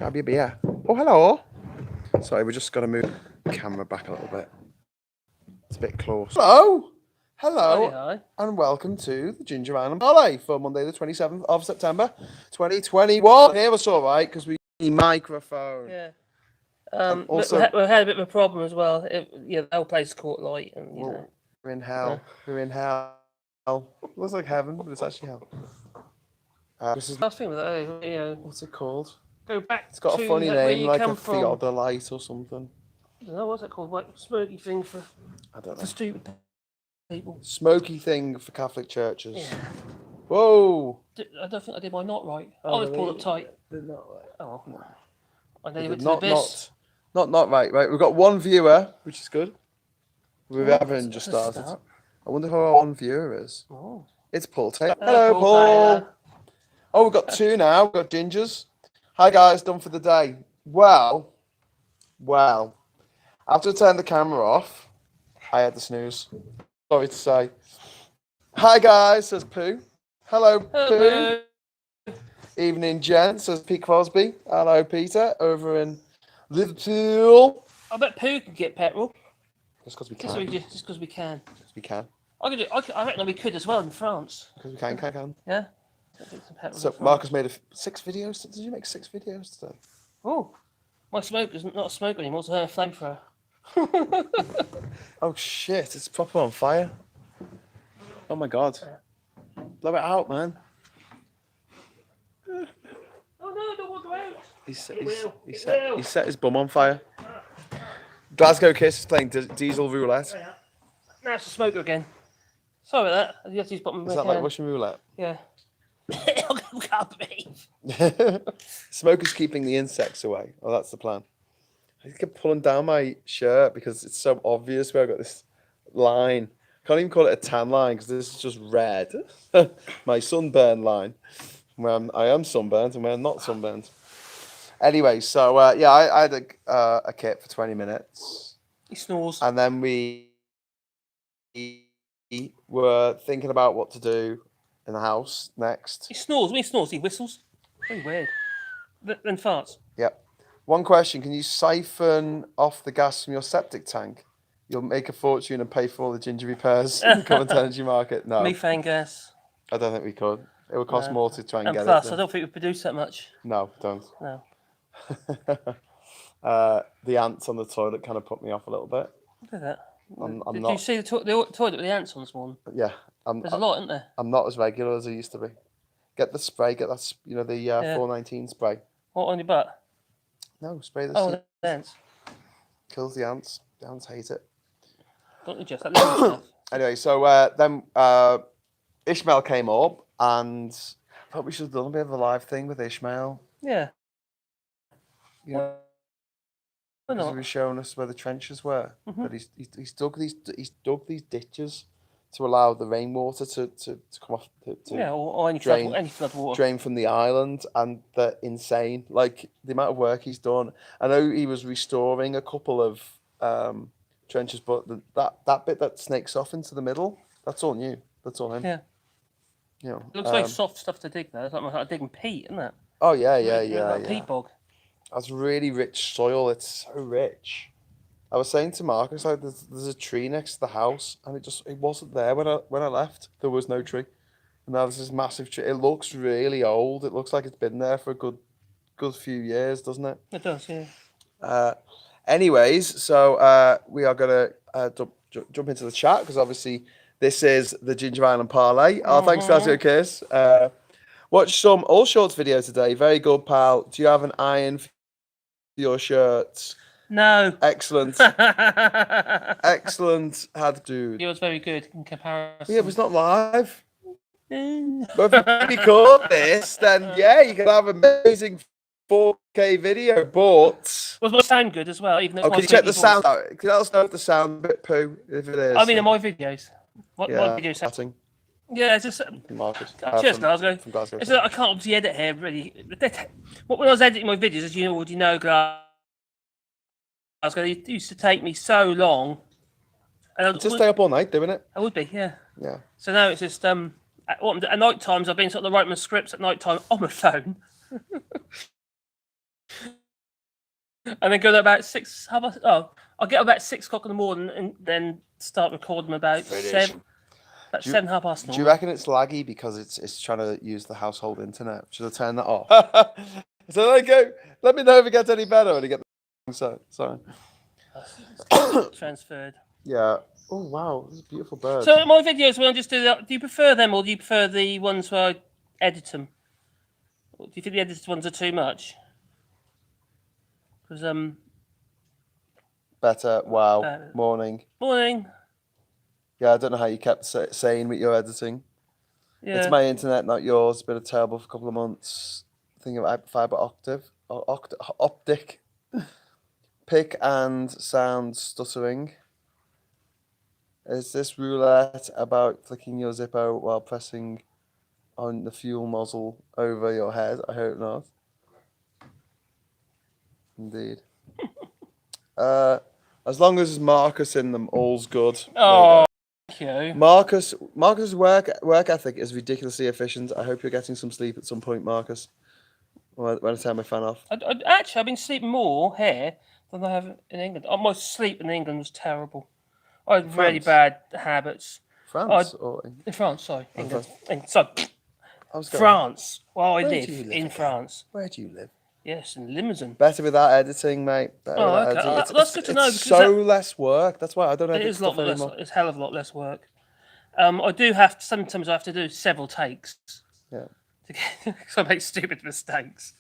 Grab your beer. Oh, hello. Sorry, we're just going to move the camera back a little bit. It's a bit close. Hello, Hi. and welcome to the Jinja and Parley for Monday the 27th of September 2021. Here was all right because we need microphone. Yeah. Also, we had a bit of a problem as well. The whole place caught light, and we're in hell. We're in hell. Looks like heaven, but it's actually hell. This is last thing with that. What's it called? Go back. It's got a funny where name, you like come a from. theodolite or something. I don't know what's it called. What smoky thing for I don't know. for stupid people. Smoky thing for Catholic churches. Yeah. Whoa! I don't think I did mine not right. I was pulled up tight. They're not right. Oh. No. I nearly went to the abyss. Not right. Right, we've got one viewer, which is good. We haven't just That's a started. start. I wonder who our one viewer is. Oh. It's Paul Taylor. Hello, Paul. Oh, we've got two now. We've got Gingers. Hi, guys. Done for the day. Well. After I turned the camera off, I had the snooze. Sorry to say. Hi, guys, says Pooh. Hello, Pooh. Evening, Jen, says Pete Crosby. Hello, Peter, over in Liverpool. I bet Pooh could get petrol. Just because we Just can. because we can. Just we can. I reckon we could as well in France. Because we can. Yeah. So Marcus made 6 videos. Did you make 6 videos today? Oh, my smoke is not a smoke anymore. It's a flamethrower. Oh shit! It's proper on fire. Oh my god! Blow it out, man. Oh no! Don't walk out. He set his bum on fire. Glasgow Kiss is playing diesel roulette. Now it's a smoker again. Sorry about that. You have to use bottom. Is that like Russian roulette? Yeah. I can't breathe. Smoker's keeping the insects away. Oh, that's the plan. I keep pulling down my shirt because it's so obvious where I got this line. I can't even call it a tan line because this is just red. My sunburn line. When I am sunburned and when I'm not sunburned. Anyway, so I had a kit for 20 minutes. He snores. And then we were thinking about what to do in the house next. He snores. When he snores, he whistles. Very weird. Then farts. Yep. One question: can you siphon off the gas from your septic tank? You'll make a fortune and pay for all the ginger repairs in the current energy market. No, methane gas. I don't think we could. It would cost more to try and get plus, it. I don't think we produce that much. No, don't. No. The ants on the toilet kind of put me off a little bit. Look at that. I'm Did not. you see the toilet with the ants on this one? Yeah, There's a lot, isn't there? I'm not as regular as I used to be. Get the spray. Get that. The 419 spray. What, on your butt? No, spray the. Oh, the ants. Kills the ants. The ants hate it. Don't you just that little stuff? Anyway, so then Ishmael came up, and I thought we should have done a bit of a live thing with Ishmael. Yeah. Yeah. Why not? He was showing us where the trenches were. Mm-hmm. But he's dug these ditches to allow the rainwater to come off or any flood water. Drain from the island, and they're insane. Like the amount of work he's done. I know he was restoring a couple of trenches, but that bit that snakes off into the middle, that's all new. That's all him. Yeah. You know, it looks like soft stuff to dig though. It's like digging peat, isn't it? Oh yeah. Like peat bog. That's really rich soil. It's so rich. I was saying to Marcus, like, there's a tree next to the house, and it wasn't there when I left. There was no tree, and now there's this massive tree. It looks really old. It looks like it's been there for a good few years, doesn't it? It does, yeah. Anyways, so we are gonna jump into the chat because obviously this is the Ginger Island Parlay. Oh, thanks, Glasgow Kiss. Watch some All Shorts video today. Very good, pal. Do you have an iron for your shirts? No. Excellent. Excellent. Had dude. It was very good in comparison. Yeah, it was not live. But if you record this, then yeah, you can have an amazing 4K video. But was my sound good as well? Even though can you check the sound out? Can you let us know if the sound a bit poo? If it is. I mean, in my videos. My videos sound. Yeah, it's just. Marcus. Cheers, Glasgow. From Glasgow. It's I can't obviously edit here, really. When I was editing my videos, as you know, Glasgow, it used to take me so long. And just stay up all night doing it. I would be, yeah. Yeah. So now it's just at night times I've been sort of writing my scripts at night time on my phone. And then go to about 6. I'll get about 6 o'clock in the morning and then start recording about Finish. 7. About Do you- 7, half past. Do you Normal. reckon it's laggy because it's trying to use the household internet? Should I turn that off? So there you go. Let me know if it gets any better when you get the sorry. Transferred. Yeah. Oh wow, this is a beautiful bird. So my videos, when I just do that, do you prefer them or do you prefer the ones where I edit them? Or do you think the edited ones are too much? Because Better. Wow. Morning. morning. Yeah, I don't know how you kept saying with your editing. Yeah. It's my internet, not yours. It's been terrible for a couple of months. Thinking about fiber optic, pick and sound stuttering. Is this roulette about flicking your Zippo while pressing on the fuel nozzle over your head? I hope not. Indeed. As long as there's Marcus in them, all's good. Oh, thank you. Marcus's work ethic is ridiculously efficient. I hope you're getting some sleep at some point, Marcus. When I turn my fan off. Actually, I've been sleeping more here than I have in England. Oh, my sleep in England was terrible. I had really bad habits. France or In France, sorry. Oh, England. France. So, I was going, France. Well, I Where live do you live in again? France. Where do you live? Yes, in Limousin. Better without editing, mate. Better Oh, without okay. editing. Oh, that's good to know, It's because so less work. That's why I don't It edit is a lot stuff less. anymore. It's a hell of a lot less work. I do have sometimes I have to do several takes. Yeah. Because I make stupid mistakes.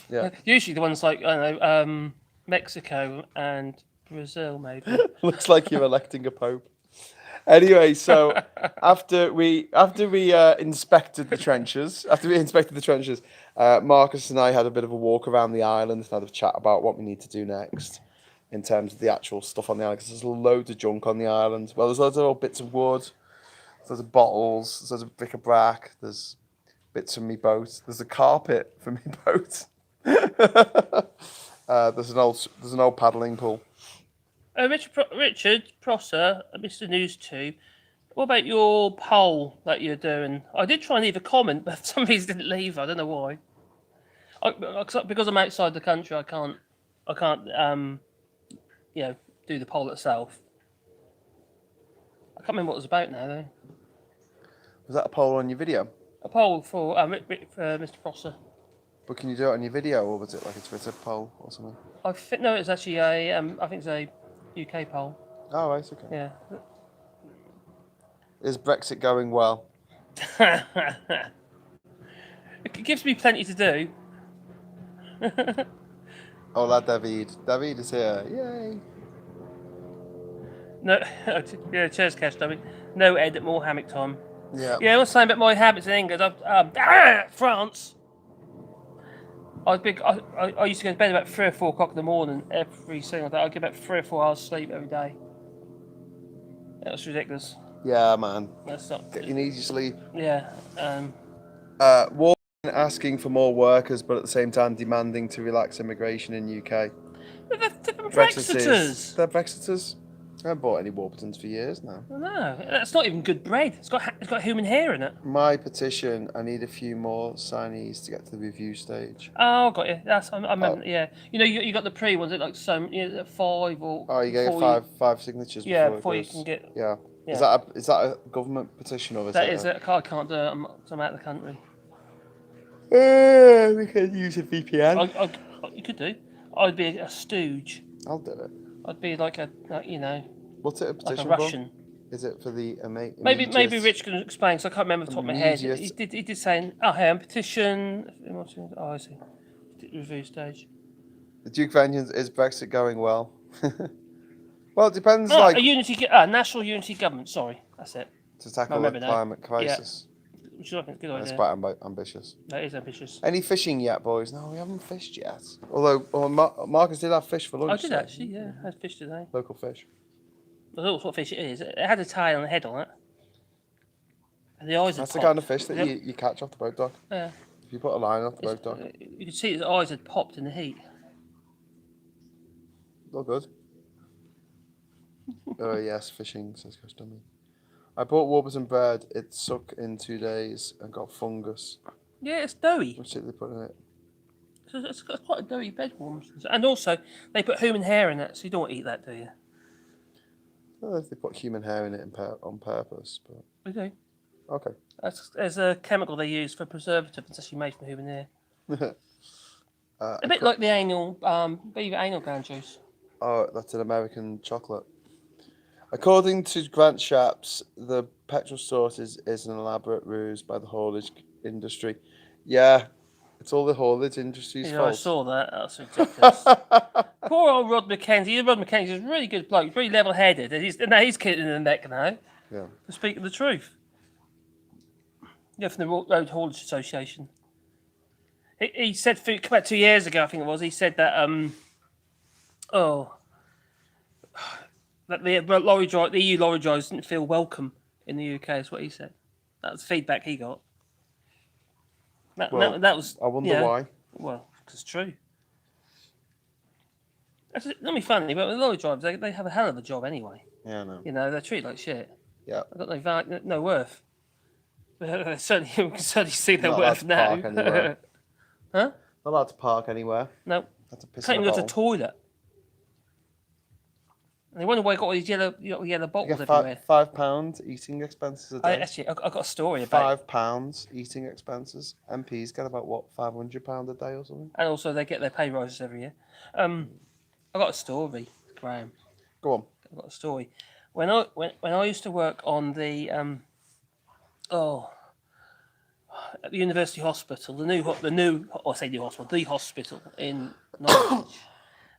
Yeah. Usually the ones like I don't know, Mexico and Brazil, maybe. Looks like you're electing a pope. Anyway, so after we inspected the trenches, Marcus and I had a bit of a walk around the island and had a chat about what we need to do next in terms of the actual stuff on the island. Because there's loads of junk on the island. Well, there's loads of old bits of wood, there's loads of bottles, there's loads of bric-a-brac, there's bits from me boat, there's a carpet from me boat. There's an old paddling pool. Richard Prosser, Mr. News 2. What about your poll that you're doing? I did try and leave a comment, but for some reason didn't leave. I don't know why. Because I'm outside the country, I can't do the poll itself. I can't remember what it was about now, though. Was that a poll on your video? A poll for Mr. Prosser. But can you do it on your video, or was it like a Twitter poll or something? No, it's actually a I think it's a UK poll. Oh, right, okay. Yeah. Is Brexit going well? It gives me plenty to do. Hola, David. David is here. Yay. No, yeah, cheers, Cash, David. No edit, more hammock time. Yeah. Yeah, I was saying about my habits in England. France. I used to go to bed about 3 or 4 o'clock in the morning every single day. I'd get about 3 or 4 hours sleep every day. That was ridiculous. Yeah, man. That's not. You need your sleep. Yeah. Warren asking for more workers, but at the same time demanding to relax immigration in UK. They're Brexiters. They're Brexiters. I haven't bought any Warburtons for years now. No, that's not even good bread. It's got human hair in it. My petition, I need a few more signees to get to the review stage. Oh, got you. I remember. Yeah, you got the pre ones. It like 5 or. Oh, you get five signatures. Yeah, before you can get. Yeah. Yeah. Is that a government petition or is That is it. I can't do it. I'm out of the country. We can use a VPN. You could do. I'd be a stooge. I'll do it. I'd be like a What's it a like petition a Russian. For? Is it for the Maybe Rich can explain. So I can't remember off the top of my head. Immediate- He did saying, hey, petition. Oh, I see. Review stage. The Duke of England, is Brexit going well? Well, it depends. A national unity government. Sorry, that's it. To tackle the climate crisis. Which I think is a good idea. That's quite ambitious. That is ambitious. Any fishing yet, boys? No, we haven't fished yet. Although Marcus did have fish for lunch. I did actually. Yeah, I had fish today. Local fish. I don't know what fish it is. It had a tail and a head on it. And the eyes. That's the kind of fish that you catch off the boat dock. Yeah. If you put a line off the boat dock. You could see his eyes had popped in the heat. All good. Oh yes, fishing, says Gosh Dummy. I bought Warburton bread. It sucked in 2 days and got fungus. Yeah, it's doughy. What shit they put in it? It's got quite a dirty bed warmers. And also, they put human hair in it, so you don't want to eat that, do you? I don't know if they put human hair in it on purpose, but We do. okay. There's a chemical they use for preservative that's actually made from human hair. A bit co- like the beaver anal gland juice. Oh, that's an American chocolate. According to Grant Shapps, the petrol shortage is an elaborate ruse by the haulage industry. Yeah, it's all the haulage industry's Yeah, I fault. saw that. That's ridiculous. Poor old Rod McKenzie. Rod McKenzie's a really good bloke, really level-headed. And he's kidding in the neck now Yeah. for speaking the truth. Yeah, from the Road Haulage Association. He said about 2 years ago, I think it was. He said that that the EU lorry drivers didn't feel welcome in the UK. Is what he said. That was the feedback he got. That was. I wonder why. Well, because it's true. It's not be funny, but the lorry drivers they have a hell of a job anyway. Yeah, I know. You know, they're treated like shit. Yeah. They've got no worth. Certainly, you can certainly see their Not worth allowed to park now. anywhere. Huh? Not allowed to park anywhere. No. Had to piss Can't in even a go to the bottle. toilet. And they wonder why I got all these yellow You bottles get everywhere. £5 eating expenses a day. I got a story about. £5 eating expenses. MPs get about what, £500 a day or something. And also, they get their pay rises every year. I got a story, Graham. Go on. I got a story. When I used to work on the at the University Hospital, the hospital in Norwich,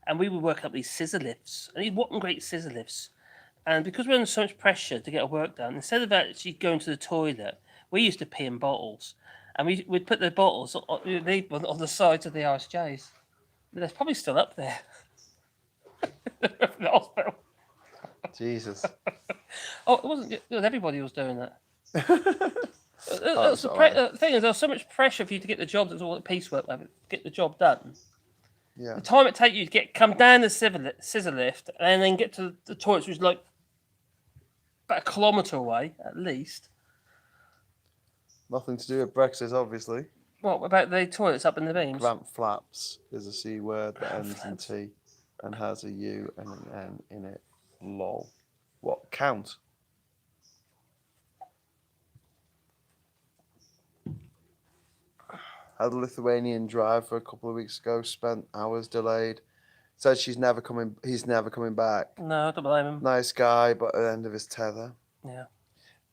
and we were working up these scissor lifts, and these what great scissor lifts. And because we were under so much pressure to get our work done, instead of actually going to the toilet, we used to pee in bottles, and we'd put the bottles on the sides of the RSJs. They're probably still up there. The hospital. Jesus. Oh, it wasn't. Everybody was doing that. That's The thing is, there was so much pressure for you to get the job. That's all the piecework, get the job done. Yeah. The time it take you to come down the scissor lift and then get to the toilets, which was like about 1 kilometre away at least. Nothing to do with Brexit, obviously. What about the toilets up in the beams? Grant Flaps is a C word that ends in T and has a U and an N in it. Lol. What? Count? Had a Lithuanian driver a couple of weeks ago, spent hours delayed. Said he's never coming back. No, I don't blame him. Nice guy, but at the end of his tether. Yeah.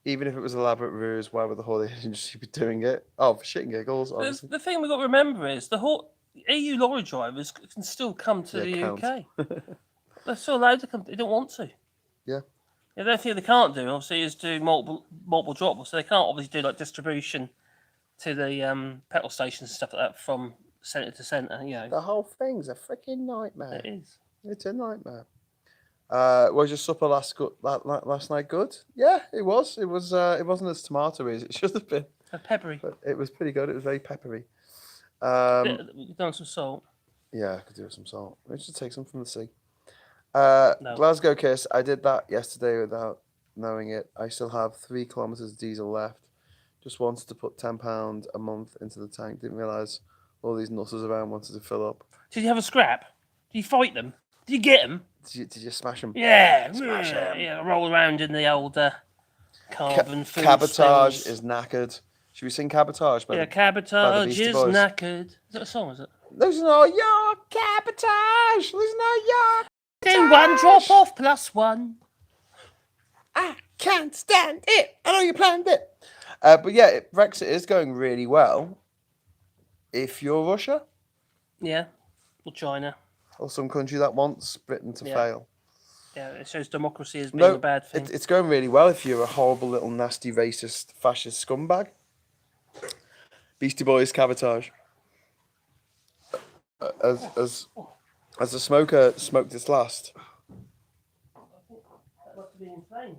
Even if it was elaborate ruse, why would the whole industry be doing it? Oh, for shit and giggles, obviously. The thing we've got to remember is the whole EU lorry drivers can still come to the UK. They're still allowed to come. They don't want to. Yeah. The only thing they can't do, obviously, is do multiple drop-offs. So they can't obviously do like distribution to the petrol stations and stuff like that from centre to centre. You know, The whole thing's a freaking nightmare. it is. It's a nightmare. Was your supper last night good? Yeah, it was. It was. It wasn't as tomatoey as it should have been. Peppery. But it was pretty good. It was very peppery. We've done some salt. Yeah, I could do with some salt. We should take some from the sea. No. Glasgow Kiss. I did that yesterday without knowing it. I still have 3 kilometres of diesel left. Just wanted to put £10 a month into the tank. Didn't realise all these nutters around wanted to fill up. Did you have a scrap? Did you fight them? Did you get them? Did you smash them? Yeah. Smash 'em. Yeah, roll around in the old carbon food Cabotage spills. is knackered. Should we sing Cabotage? Yeah, cabotage Beastie is Boys? knackered. Is that a song, is it? Losing all your cabotage. Losing all your. Then one drop off plus one. I can't stand it. I know you planned it. But yeah, Brexit is going really well. If you're Russia Yeah. Or China. or some country that wants Britain to Yeah. fail. Yeah, it shows democracy as being No, a bad thing. it's going really well if you're a horrible little nasty racist fascist scumbag. Beastie Boys Cabotage. As the smoker smoked its last. That must have been in flames.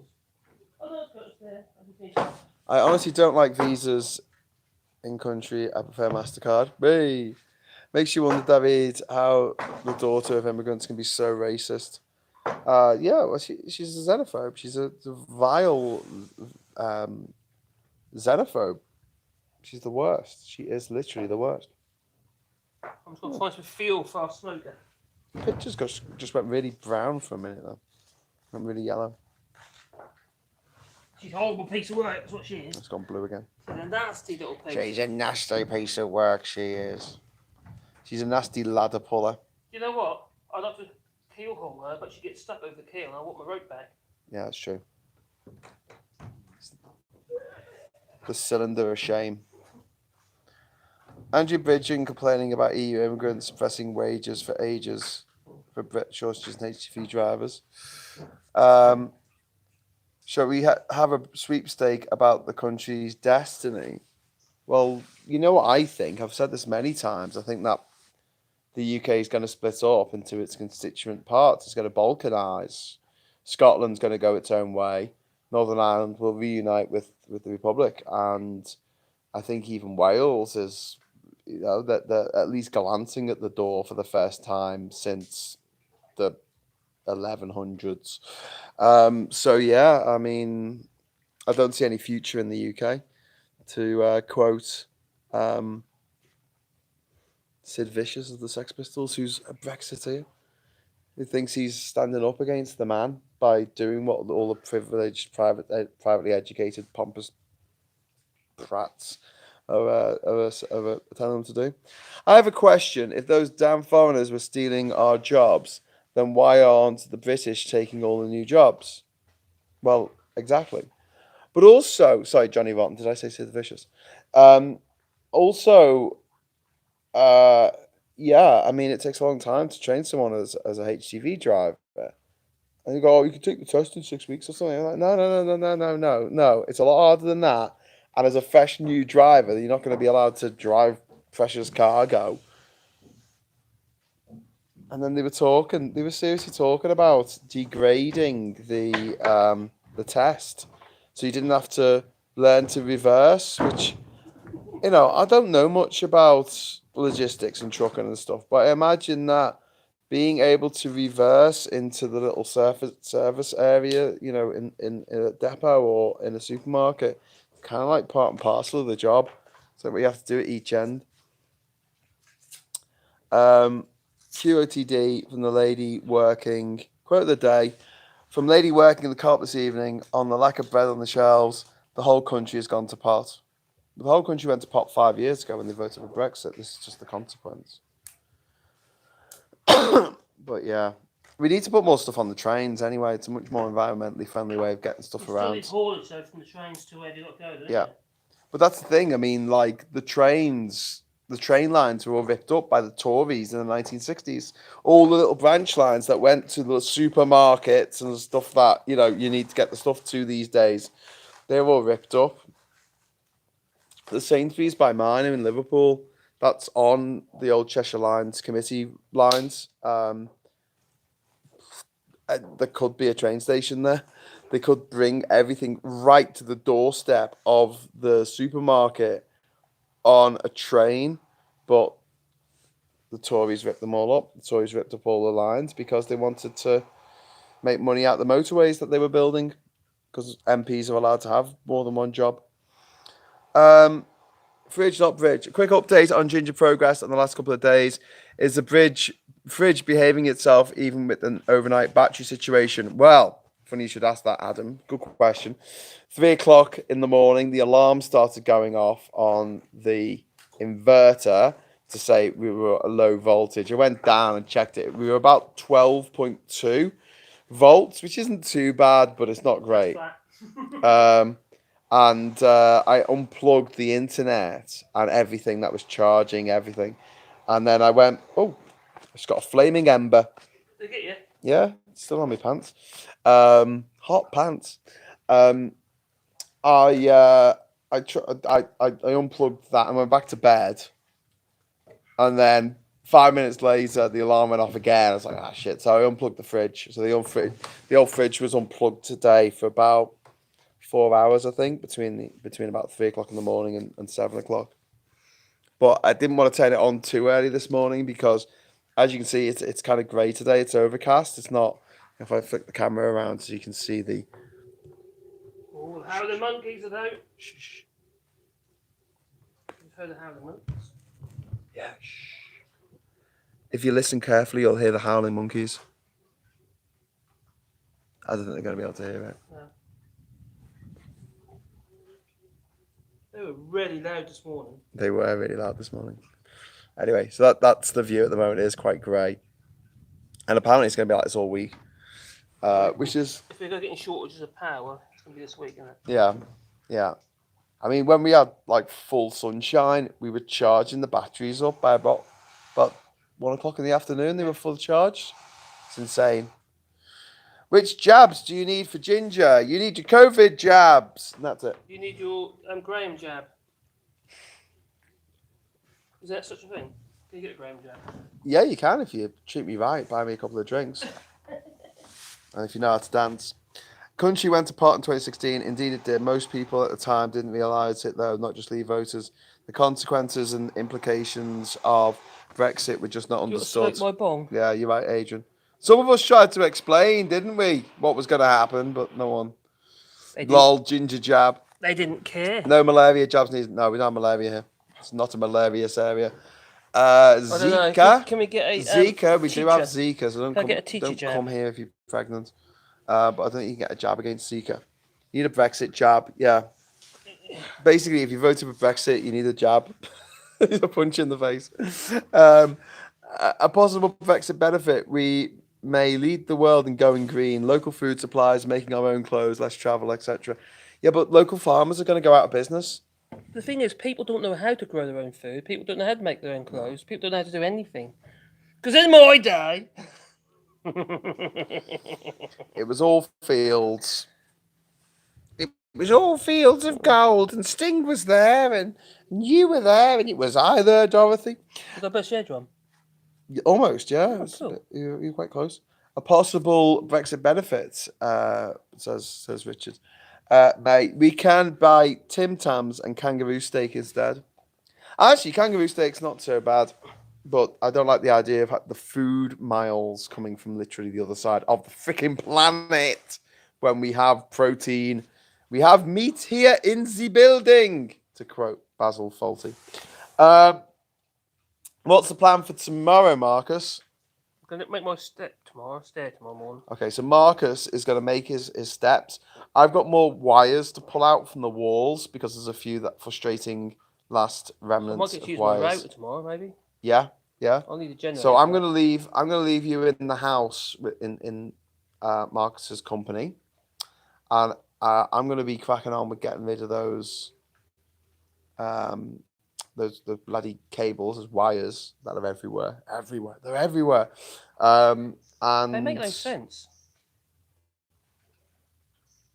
Oh, no, it's there. I just need I honestly don't like visas in country. I prefer MasterCard. Hey. Makes you wonder, David, how the daughter of immigrants can be so racist. Yeah, well, she's a xenophobe. She's a vile xenophobe. She's the worst. She is literally the worst. I'm just going to find some fuel for our smoker. Pictures just went really brown for a minute though. Went really yellow. She's a horrible piece of work, that's what she is. It's gone blue again. She's a nasty little pig. She's a nasty piece of work, she is. She's a nasty ladder puller. You know what? I'd like to keel haul her, but she gets stuck over the keel and I want my rope back. Yeah, that's true. The cylinder of shame. Andrew Bridgen complaining about EU immigrants suppressing wages for ages for shortages in HGV drivers. Shall we have a sweepstake about the country's destiny? Well, you know what I think? I've said this many times. I think that the UK is going to split up into its constituent parts. It's going to balkanise. Scotland's going to go its own way. Northern Ireland will reunite with the Republic. And I think even Wales is, that they're at least glancing at the door for the first time since the 1100s. So yeah, I mean, I don't see any future in the UK. To quote Sid Vicious of the Sex Pistols, who's a Brexiteer, who thinks he's standing up against the man by doing what all the privileged, privately educated, pompous prats are telling them to do. I have a question. If those damn foreigners were stealing our jobs, then why aren't the British taking all the new jobs? Well, exactly. But also, sorry, Johnny Rotten, did I say Sid Vicious? Also, yeah, I mean, it takes a long time to train someone as a HGV driver. And you go, oh, you can take the test in 6 weeks or something. I'm like, no. It's a lot harder than that. And as a fresh new driver, you're not going to be allowed to drive precious cargo. And then they were seriously talking about degrading the test. So you didn't have to learn to reverse, which, I don't know much about logistics and trucking and stuff, but I imagine that being able to reverse into the little service area, in a depot or in a supermarket, kind of like part and parcel of the job. So we have to do at each end. QOTD from the lady working, quote of the day, from lady working in the co-op this evening, on the lack of bread on the shelves, the whole country has gone to pot. The whole country went to pot 5 years ago when they voted for Brexit. This is just the consequence. But yeah, we need to put more stuff on the trains anyway. It's a much more environmentally friendly way of getting stuff around. Still haulage though from the trains to where they got to go. Yeah, but that's the thing. I mean, like the train lines were all ripped up by the Tories in the 1960s. All the little branch lines that went to the supermarkets and stuff that you need to get the stuff to these days, they're all ripped up. The Sainsbury's by mine in Liverpool, that's on the old Cheshire Lines committee lines. There could be a train station there. They could bring everything right to the doorstep of the supermarket on a train, but the Tories ripped them all up. The Tories ripped up all the lines because they wanted to make money out of the motorways that they were building, because MPs are allowed to have more than one job. Fridge, not bridge. A quick update on Jinja progress on the last couple of days. Is the fridge behaving itself even with an overnight battery situation? Well, funny you should ask that, Adam. Good question. 3 o'clock in the morning, the alarm started going off on the inverter to say we were at a low voltage. I went down and checked it. We were about 12.2 volts, which isn't too bad, but it's not great. And I unplugged the internet and everything that was charging everything. And then I went, oh, it's got a flaming ember. They get you? Yeah, it's still on my pants. Hot pants. I unplugged that and went back to bed. And then 5 minutes later, the alarm went off again. I was like, ah, shit. So I unplugged the fridge. So the old fridge was unplugged today for about 4 hours, I think, between about 3 o'clock in the morning and 7 o'clock. But I didn't want to turn it on too early this morning because, as you can see, it's kind of grey today. It's overcast. It's not. If I flick the camera around so you can see the. Oh, how the monkeys are out. Shh. You've heard of how the monkeys. Yeah. Shh. If you listen carefully, you'll hear the howling monkeys. I don't think they're going to be able to hear it. No. They were really loud this morning. They were really loud this morning. Anyway, so that's the view at the moment. It is quite grey. And apparently it's going to be like this all week. Which is... If we're getting shortages of power, it's going to be this week, isn't it? Yeah, yeah. I mean, when we had like full sunshine, we were charging the batteries up by about 1 o'clock in the afternoon. They were full charged. It's insane. Which jabs do you need for Jinja? You need your COVID jabs. And that's it. You need your Graham jab. Is that such a thing? Can you get a Graham jab? Yeah, you can if you treat me right. Buy me a couple of drinks. And if you know how to dance. Country went to pot in 2016. Indeed, it did. Most people at the time didn't realise it, though, not just Leave voters. The consequences and implications of Brexit were just not understood. You smoke my bong? Yeah, you're right, Adrian. Some of us tried to explain, didn't we, what was going to happen, but no one. Lol, ginger jab. They didn't care. No malaria jabs needed. No, we don't have malaria here. It's not a malarious area. Zika. Can we get a Zika? We teacher? do have Zika, so don't come here if you're pregnant. But I don't think you can get a jab against Zika. You need a Brexit jab. Yeah. Basically, if you voted for Brexit, you need a jab. A punch in the face. A possible Brexit benefit: we may lead the world in going green. Local food supplies, making our own clothes, less travel, etc. Yeah, but local farmers are going to go out of business. The thing is, people don't know how to grow their own food. People don't know how to make their own clothes. People don't know how to do anything. Because in my day, it was all fields. It was all fields of gold, and Sting was there, and you were there, and it was I there, Dorothy. Was I best shared one? Almost, yeah. Oh, cool. You're quite close. A possible Brexit benefit, says Richard. Mate, we can buy Tim Tams and kangaroo steak instead. Actually, kangaroo steak's not so bad, but I don't like the idea of the food miles coming from literally the other side of the freaking planet when we have protein. We have meat here in the building, to quote Basil Fawlty. What's the plan for tomorrow, Marcus? I'm going to make my stair tomorrow morning. Okay, so Marcus is going to make his steps. I've got more wires to pull out from the walls because there's a few that frustrating last remnants I might get to of use wires. my router tomorrow, maybe. Yeah. I'll need a generator. So I'm going to leave you in the house in Marcus's company, and I'm going to be cracking on with getting rid of those the bloody cables, those wires that are everywhere. They're everywhere. And they make no sense.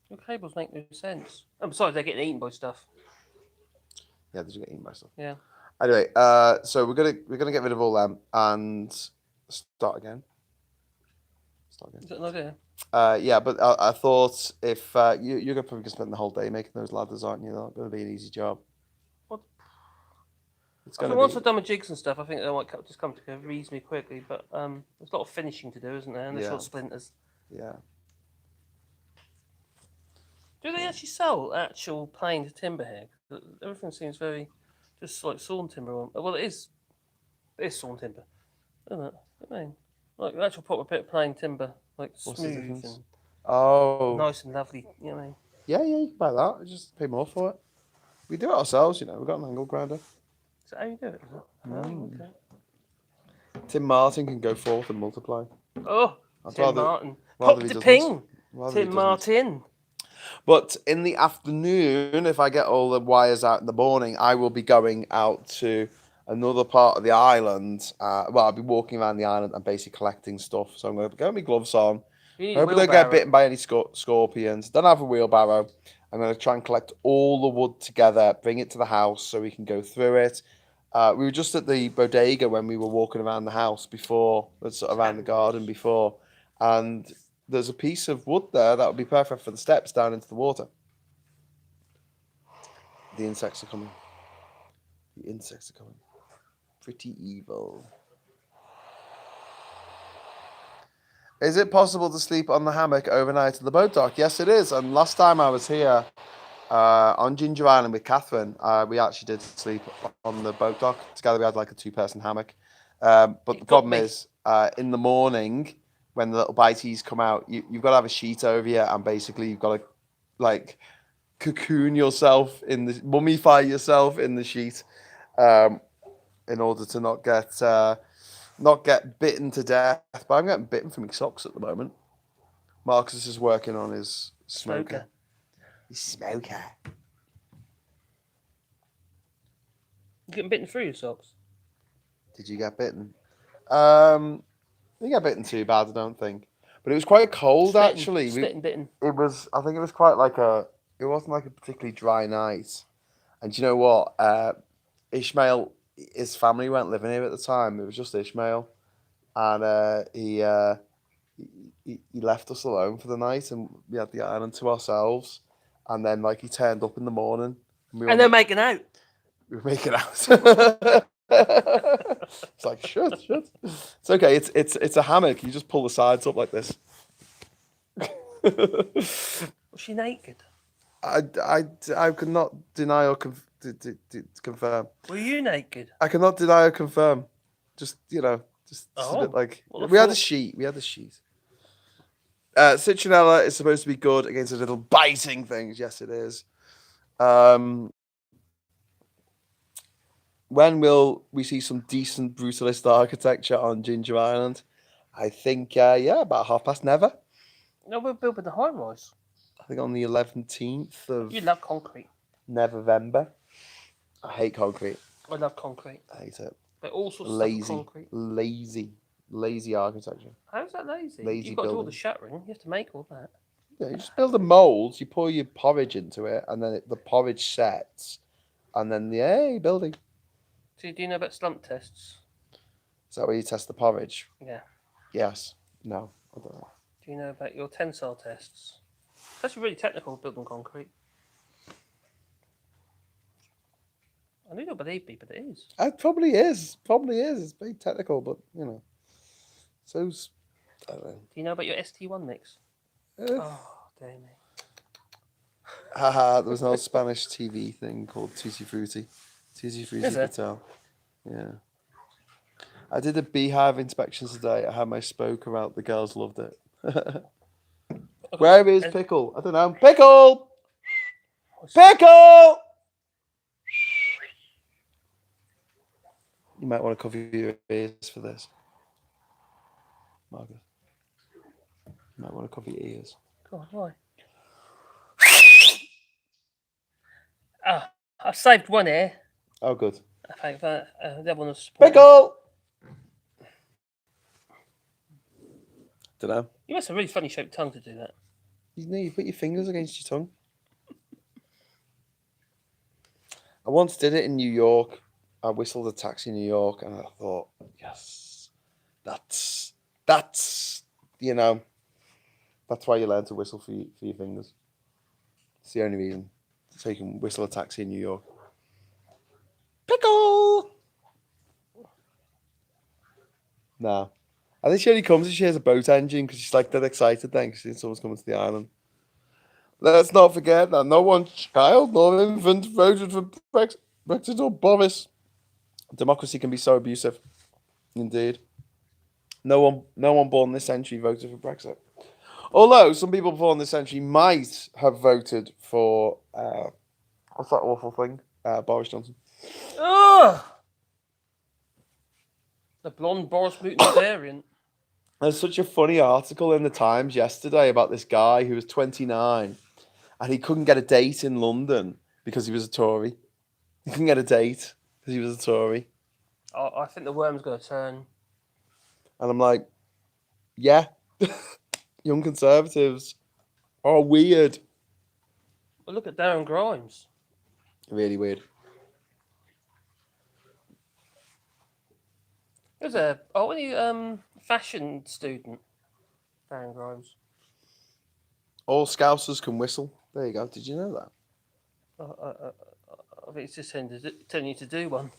Your cables make no sense. And besides, they're getting eaten by stuff. Yeah, they just get eaten by stuff. Yeah. Anyway, so we're gonna get rid of all them and start again. Is that an idea? Yeah, but I thought if you're probably gonna spend the whole day making those ladders, aren't you? Not gonna be an easy job. What? It's gonna once I've done my jigs and stuff, I think they might just come together reasonably quickly. But there's a lot of finishing to do, isn't there? And there's a lot of splinters. Yeah. Do they actually sell actual planed timber here? Everything seems very just like sawn timber. Well, it is sawn timber, isn't it? I mean, like actual proper bit of plain timber, like What's the smooth difference? and nice and lovely. You know what I mean? Yeah, you can buy that. Just pay more for it. We do it ourselves, you know. We've got an angle grinder. Is that how you do it? Is it? Oh, okay. Tim Martin can go forth and multiply. Oh, Tim Martin. Pop the ping. Tim Martin. But in the afternoon, if I get all the wires out in the morning, I will be going out to another part of the island. I'll be walking around the island and basically collecting stuff. So I'm going to get my gloves on. Hope I don't get bitten by any scorpions. Don't have a wheelbarrow. I'm going to try and collect all the wood together, bring it to the house so we can go through it. We were just at the bodega when we were walking around the house before, sort of around the garden before, and there's a piece of wood there that would be perfect for the steps down into the water. The insects are coming. Pretty evil. Is it possible to sleep on the hammock overnight at the boat dock? Yes, it is. And last time I was here on Ginger Island with Catherine, we actually did sleep on the boat dock together. We had like a 2-person hammock. But the got problem me. is, in the morning when the little biteies come out, you've got to have a sheet over you, and basically you've got to like cocoon yourself in the mummify yourself in the sheet, in order to not get bitten to death. But I'm getting bitten from my socks at the moment. Marcus is working on his smoker. His smoker. You getting bitten through your socks? Did you get bitten? I didn't get bitten too bad, I don't think. But it was quite cold actually. Bitten. It was. I think it was quite like a. It wasn't like a particularly dry night. And do you know what? Ishmael, his family weren't living here at the time. It was just Ishmael, and he left us alone for the night, and we had the island to ourselves. And then like he turned up in the morning, and And they're making out. we were making out. It's like shut. It's okay. It's a hammock. You just pull the sides up like this. Was she naked? I could not deny or confirm. Were you naked? I cannot deny or confirm. Just just a bit like we had a sheet. We had a sheet. Citronella is supposed to be good against the little biting things. Yes, it is. When will we see some decent brutalist architecture on Jinja Island? I think, about never. No, we're building the high rise. I think on the 11th of You love concrete. November. I hate concrete. I love concrete. I hate it. But all sorts of stuff concrete. Lazy architecture. How's that lazy? Lazy You've got to do all building. the shuttering. You have to make all that. Yeah, you just build a mold, you pour your porridge into it, and then the porridge sets, and then building. So do you know about slump tests? Is that where you test the porridge? Yeah. Yes. No, I don't know. Do you know about your tensile tests? That's really technical, building concrete. I knew not believe me, but it is. It probably is. It's very technical, but so's I don't know. Do you know about your ST1 mix? Oh, dear me. Haha, there was an old Spanish TV thing called Tutti Frutti. Tutti Frutti Is it? Patel. Yeah. I did a beehive inspection today. I had my spoker out. The girls loved it. Where is Pickle? I don't know. Pickle! Pickle! You might want to cover your ears for this. Margaret. You might want to cover your ears. God, why? I saved one ear. Oh, good. I think that the other one was Pickle! Don't know. You must have a really funny shaped tongue to do that. You put your fingers against your tongue. I once did it in New York. I whistled a taxi in New York, and I thought, yes, that's that's why you learn to whistle for your fingers. It's the only reason. So you can whistle a taxi in New York. Pickle! No. I think she only comes if she has a boat engine because she's like that excited then because someone's coming to the island. Let's not forget that no one child nor infant voted for Brexit or Boris. Democracy can be so abusive. Indeed. No one born this century voted for Brexit. Although some people born this century might have voted for what's that awful thing? Boris Johnson. Ugh! The blonde Boris Mutant variant. There's such a funny article in the Times yesterday about this guy who was 29 and he couldn't get a date in London because he was a Tory. He couldn't get a date because he was a Tory. Oh, I think the worm's going to turn. And I'm like, yeah, young Conservatives are weird. Well, look at Darren Grimes. Really weird. There's a fashion student, Darren Grimes. All Scousers can whistle. There you go. Did you know that? I think it's just telling you to do one.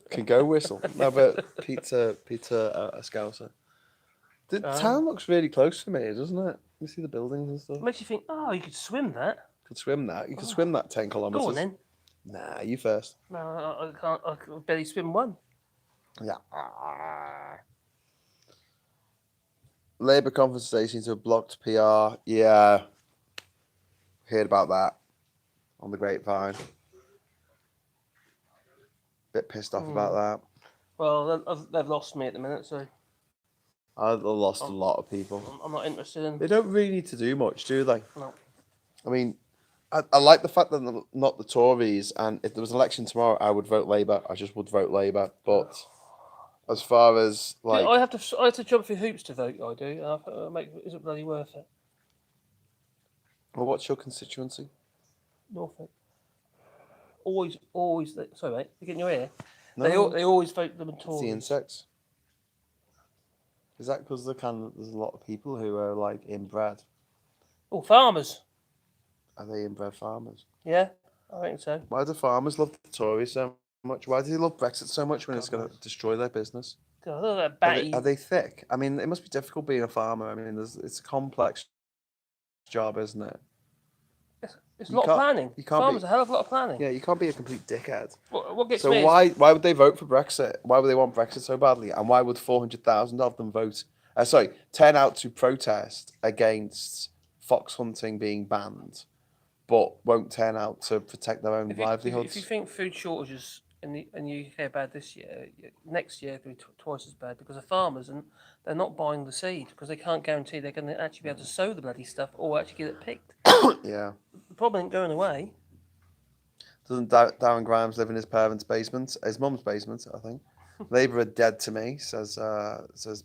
Can go whistle. No, but Peter, a Scouser. The town looks really close to me, doesn't it? You see the buildings and stuff. Makes you think, you could swim that. Could swim that. You could swim that 10 kilometres. Go on then. Nah, you first. No, I can't. I can barely swim one. Yeah. Labour conference today seems to have blocked PR. Yeah. Heard about that on the grapevine. Bit pissed off about that. Well, they've lost me at the minute, so I've lost a lot of people. I'm not interested in. They don't really need to do much, do they? No. I mean, I like the fact that they're not the Tories, and if there was an election tomorrow, I would vote Labour. I just would vote Labour. But as far as like, I have to jump through hoops to vote. I do. Is it bloody worth it? well, what's your constituency? Norfolk. Always. Sorry, mate. You getting your ear? No, They always vote them it's Tories. the insects. Is that because there's a lot of people who are like inbred? Oh, farmers. Are they inbred farmers? Yeah, I think so. Why do farmers love the Tories so much? Why do they love Brexit so much when it's going to destroy their business? God, look at that Are batty. they thick? I mean, it must be difficult being a farmer. I mean, it's a complex job, isn't it? It's a lot of planning. You can't Farmers be, a hell of a lot of planning. yeah, you can't be a complete dickhead. What gets So me? why would they vote for Brexit? Why would they want Brexit so badly? And why would 400,000 of them turn out to protest against fox hunting being banned, but won't turn out to protect their own livelihoods? If you think food shortages in the UK are bad this year, next year could be twice as bad because the farmers and they're not buying the seed because they can't guarantee they're going to actually be able to sow the bloody stuff or actually get it picked. Yeah. The problem ain't going away. Doesn't Darren Grimes live in his parents' basement? His mum's basement, I think. Labour are dead to me, says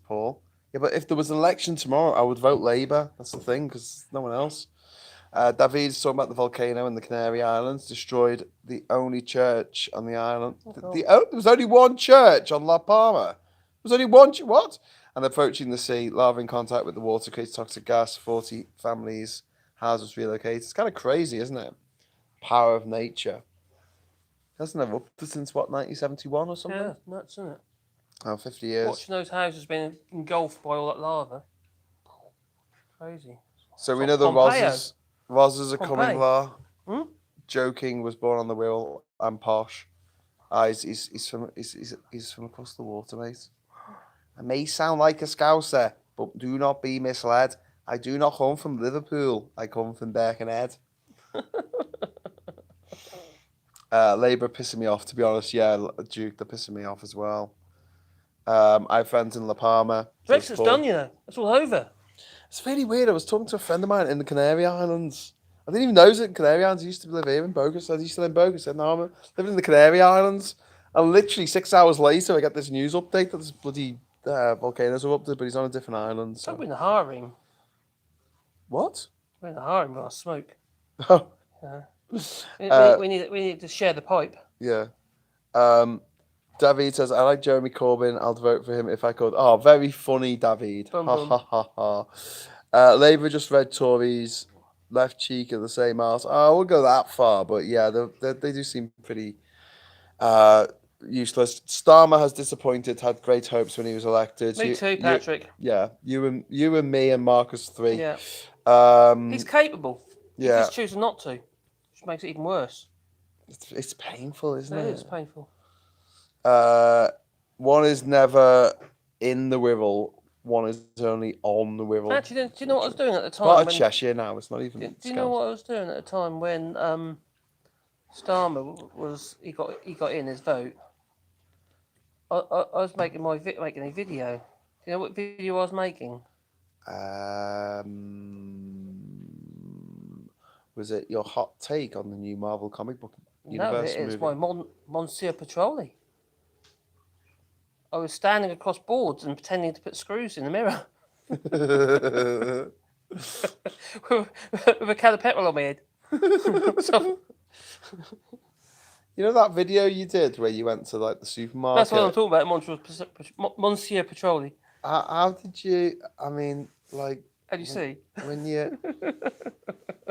Paul. Yeah, but if there was an election tomorrow, I would vote Labour. That's the thing, because no one else. David's talking about the volcano in the Canary Islands destroyed the only church on the island. There was only one church on La Palma. There was only one. What? And approaching the sea, lava in contact with the water creates toxic gas. 40 families, houses relocated. It's kind of crazy, isn't it? Power of nature. Hasn't erupted since what, 1971 or something? Yeah, nuts, isn't it? Oh, 50 years. Watching those houses being engulfed by all that lava. Crazy. So we know the Rosses are coming, La. Joking was born on the Wirral and posh. He's from across the water, mate. I may sound like a Scouser, but do not be misled. I do not come from Liverpool. I come from Birkenhead. Labour pissing me off, to be honest. Yeah, Duke, they're pissing me off as well. I have friends in La Palma. Brexit's done, you know. It's all over. It's really weird. I was talking to a friend of mine in the Canary Islands. I didn't even know it was in Canary Islands. I used to live here in Bogus. I used to live in Bogus. I said, no, I'm living in the Canary Islands. And literally 6 hours later, I get this news update that this bloody volcanoes are erupted, but he's on a different island. So. We're in the hiring. What? We're in the hiring while I smoke. Oh. Yeah. We need to share the pipe. Yeah. David says, I like Jeremy Corbyn. I'll vote for him if I could. Oh, very funny, David. Boom, Ha, boom. ha, ha, ha. Labour just read Tories' left cheek of the same arse. Oh, I won't go that far, but yeah, they do seem pretty useless. Starmer has disappointed, had great hopes when he was elected. Me too, Patrick. You and me and Marcus 3. Yeah. He's capable. Yeah. He's just choosing not to, which makes it even worse. It's painful, isn't it? It is painful. One is never in the Wirral. One is only on the Wirral. Actually, do you know what I was doing at the time? Part of Cheshire now. It's not even. Do you know what I was doing at the time when Starmer he got in his vote? I was making a video. Do you know what video I was making? Was it your hot take on the new Marvel comic book universe? No, it was my Monsieur Petroli. I was standing across boards and pretending to put screws in the mirror. with a can of petrol on my head. You know that video you did where you went to like the supermarket? That's what I'm talking about, Monsieur Petroli. How did you? I mean, like. How do you see?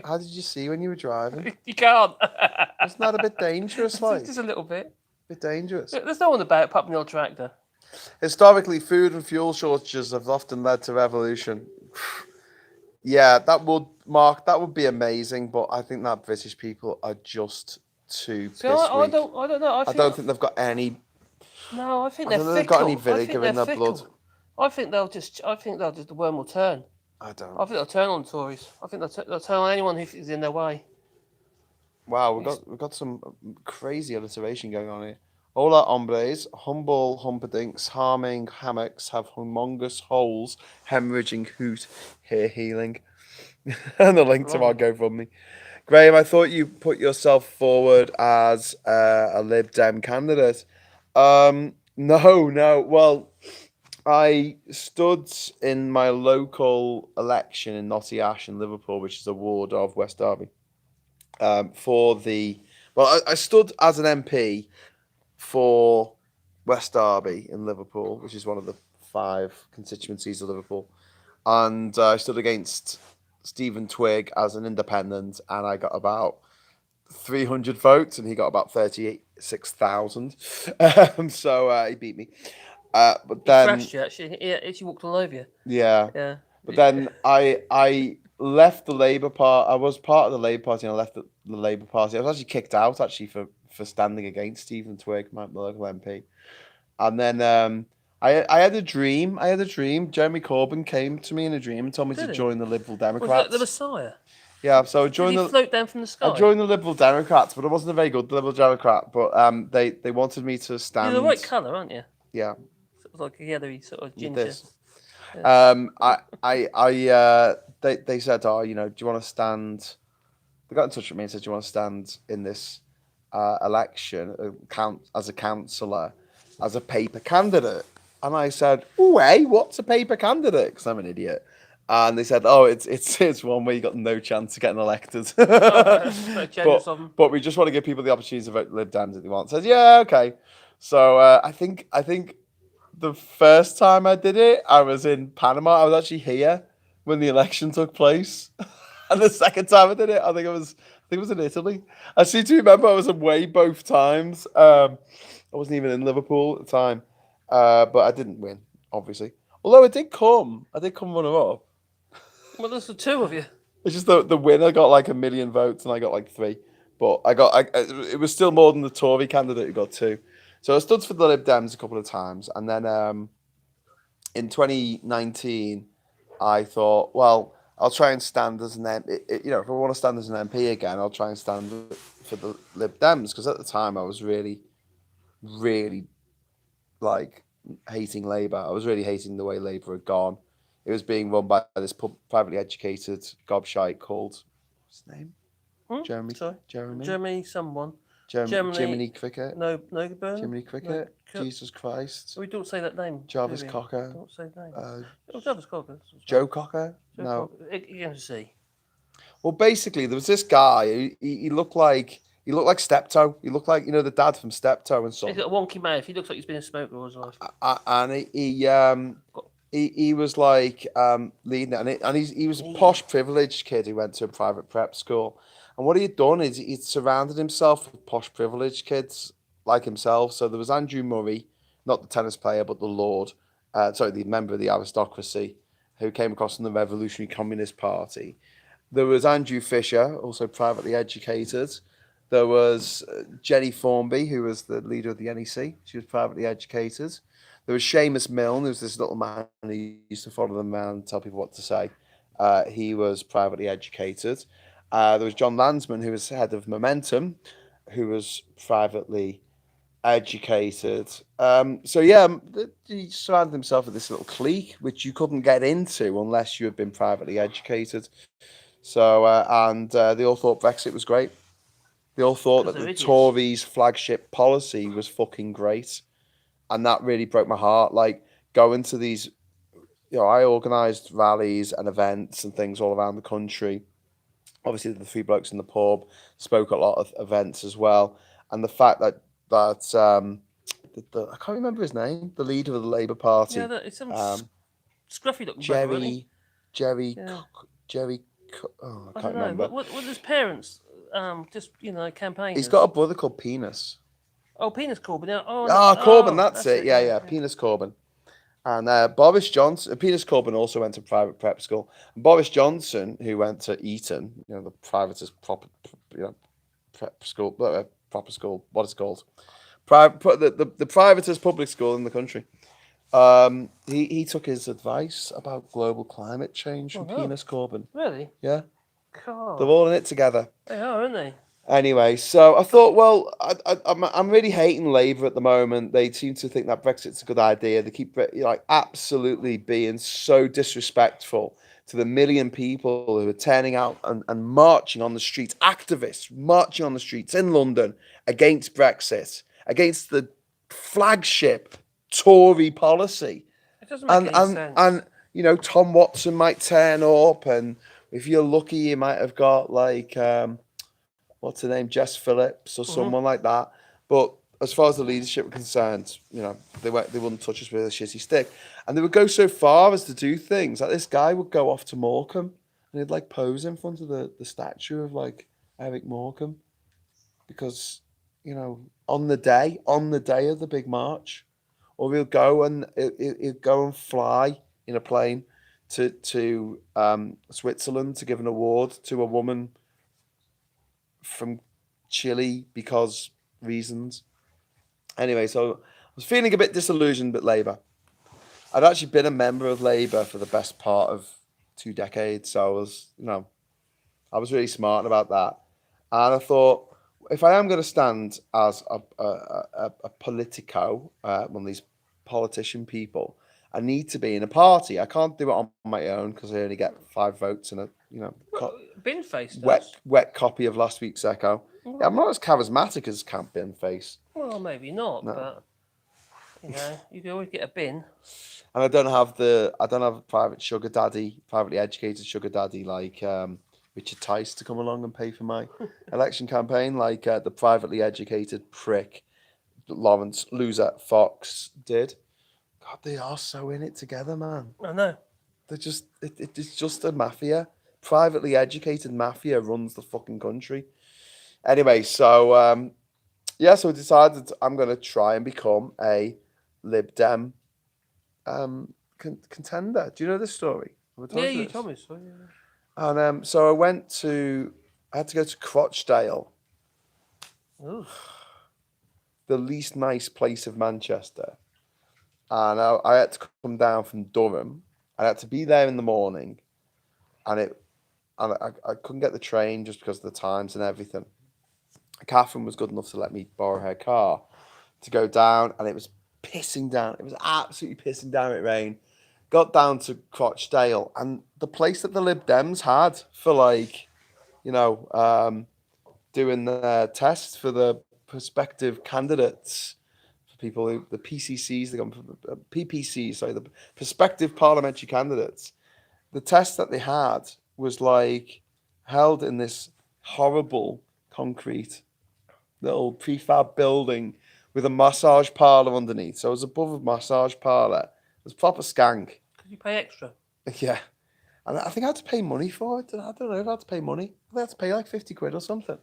How did you see when you were driving? You can't. Wasn't that a bit dangerous, like? Just a little bit. Bit dangerous. There's no one about apart from the old tractor. Historically, food and fuel shortages have often led to revolution. Yeah, that would be amazing, but I think that British people are just too pissed weak. I don't know. I don't think they've got any. No, I think I they're don't know if they've got any fickle. I think vinegar they're in their fickle. blood. I think the worm will turn. I I don't. think they'll turn on Tories. I think they'll turn on anyone who is in their way. Wow, we've got some crazy alliteration going on here. Hola, hombres, humble humperdinks, harming hammocks have humongous holes, hemorrhaging hoot, hair healing. And the link to our Blimey. GoFundMe. Graham, I thought you put yourself forward as a Lib Dem candidate. No, no. Well, I stood in my local election in Notty Ash in Liverpool, which is a ward of West Derby, for the. Well, I stood as an MP for West Derby in Liverpool, which is one of the 5 constituencies of Liverpool, and I stood against Stephen Twigg as an independent, and I got about 300 votes, and he got about 36,000. So he beat me. But He then, thrashed you actually. He actually walked all over you. yeah, Yeah. but then I left the Labour Party. I was part of the Labour Party, and I left the Labour Party. I was actually kicked out actually for standing against Stephen Twigg, my local MP. And then I had a dream. I had a dream. Jeremy Corbyn came to me in a dream and told me to Did he? join the Liberal Was that the Democrats. Messiah? Yeah, so Did he float down from the I sky? joined the Liberal Democrats, but I wasn't a very good Liberal Democrat. But they wanted me to stand. You're the right colour, aren't you? Yeah, Sort of like a yellowy sort of with ginger. this. They said, oh, do you want to stand? They got in touch with me and said, do you want to stand in this election, as a councillor, as a paper candidate? And I said, oh, hey, what's a paper candidate? Because I'm an idiot. And they said, oh, it's one where you got no chance of getting elected. That's very generous of them. But we just want to give people the opportunity to vote Lib Dems if they want. I said, yeah, okay. So I think the first time I did it, I was in Panama. I was actually here when the election took place. And the second time I did it, I think it was in Italy. I seem to remember I was away both times. I wasn't even in Liverpool at the time, but I didn't win, obviously. Although I did come runner up. Well, there's the two of you. It's just the winner got like 1 million votes, and I got like 3. But it was still more than the Tory candidate who got 2. So I stood for the Lib Dems a couple of times, and then in 2019, I thought, well, I'll try and stand as an MP. If I want to stand as an MP again, I'll try and stand for the Lib Dems, because at the time I was really, really like hating Labour. I was really hating the way Labour had gone. It was being run by this privately educated gobshite called, what's his name? Jeremy. Sorry. Jeremy. Jeremy someone. Jiminy Cricket. No Burn. Jiminy Cricket. Jesus Christ. We don't say that name. Jarvis do we? Cocker. Don't say that name. Jarvis Cocker. Joe Cocker. Joe No. Cocker. You're going to see. Well, basically, there was this guy. He looked like Steptoe. He looked like the dad from Steptoe and He's Son. got a wonky mouth. He looks like he's been a smoker all his life. And he was like leading it, and he was a posh, privileged kid who went to a private prep school. And what he had done is he'd surrounded himself with posh, privileged kids like himself. So there was Andrew Murray, not the tennis player, but the Lord, the member of the aristocracy, who came across from the Revolutionary Communist Party. There was Andrew Fisher, also privately educated. There was Jenny Formby, who was the leader of the NEC. She was privately educated. There was Seamus Milne, who was this little man who used to follow them around and tell people what to say. He was privately educated. There was John Landsman, who was head of Momentum, who was privately educated. He surrounded himself with this little clique, which you couldn't get into unless you had been privately educated. So, they all thought Brexit was great. They all thought that the Tories' flagship policy was fucking great. And that really broke my heart. Like, going to these, I organised rallies and events and things all around the country. Obviously, the 3 blokes in the pub spoke at a lot of events as well. And the fact that I can't remember his name, the leader of the Labour Party. Yeah, it's some scruffy looking brother, isn't he? Jerry. Oh, I can't remember. What his parents? Just campaigners. He's got a brother called Penis. Oh, Penis Corbyn. Corbyn, that's it. Yeah, Penis Corbyn. And Boris Johnson, Penis Corbyn also went to private prep school. And Boris Johnson, who went to Eton, the privatist proper, prep school, proper school, what it's called. the privatest public school in the country. He took his advice about global climate change from Oh, no. Penis Corbyn. Really? Yeah, they're God. all in it together. They are, aren't they? Anyway, so I thought, well, I'm really hating Labour at the moment. They seem to think that Brexit's a good idea. They keep like absolutely being so disrespectful to the million people who are turning out and marching on the streets, activists marching on the streets in London against Brexit, against the flagship Tory policy. It doesn't make any sense. And Tom Watson might turn up, and if you're lucky, you might have got like what's her name, Jess Phillips or someone like that. But as far as the leadership were concerned, they wouldn't touch us with a shitty stick, and they would go so far as to do things like this guy would go off to Morecambe and he'd like pose in front of the statue of like Eric Morecambe because on the day of the big march, or he'll go and fly in a plane to Switzerland to give an award to a woman from Chile because reasons. Anyway, so I was feeling a bit disillusioned with Labour. I'd actually been a member of Labour for the best part of 2 decades, so I was really smart about that. And I thought, if I am going to stand as a politico, one of these politician people, I need to be in a party. I can't do it on my own because I only get 5 votes and Bin face does. wet copy of last week's Echo. Yeah, I'm not as charismatic as Camp Bin Face. Well, maybe not, No. but you can always get a bin. And I don't have a privately educated sugar daddy like Richard Tice to come along and pay for my election campaign, like the privately educated prick Lawrence Loser Fox did. God, they are so in it together, man. I know. They're just it's just a mafia. Privately educated mafia runs the fucking country. Anyway, so so I decided I'm going to try and become a Lib Dem contender. Do you know this story? Yeah, you told me so. Yeah. And so I had to go to Crotchdale, Ooh. the least nice place of Manchester. And I had to come down from Durham. I had to be there in the morning, and I couldn't get the train just because of the times and everything. Catherine was good enough to let me borrow her car to go down, and it was pissing down. It was absolutely pissing down with rain. Got down to Crotchdale, and the place that the Lib Dems had for doing the test for the prospective candidates, for people who the PCCs, PPCs, sorry, the prospective parliamentary candidates. The test that they had was held in this horrible concrete little prefab building with a massage parlour underneath. So it was above a massage parlour. It was proper skank. Could you pay extra? Yeah. And I think I had to pay money for it. I don't know if I had to pay money. I had to pay like 50 quid or something.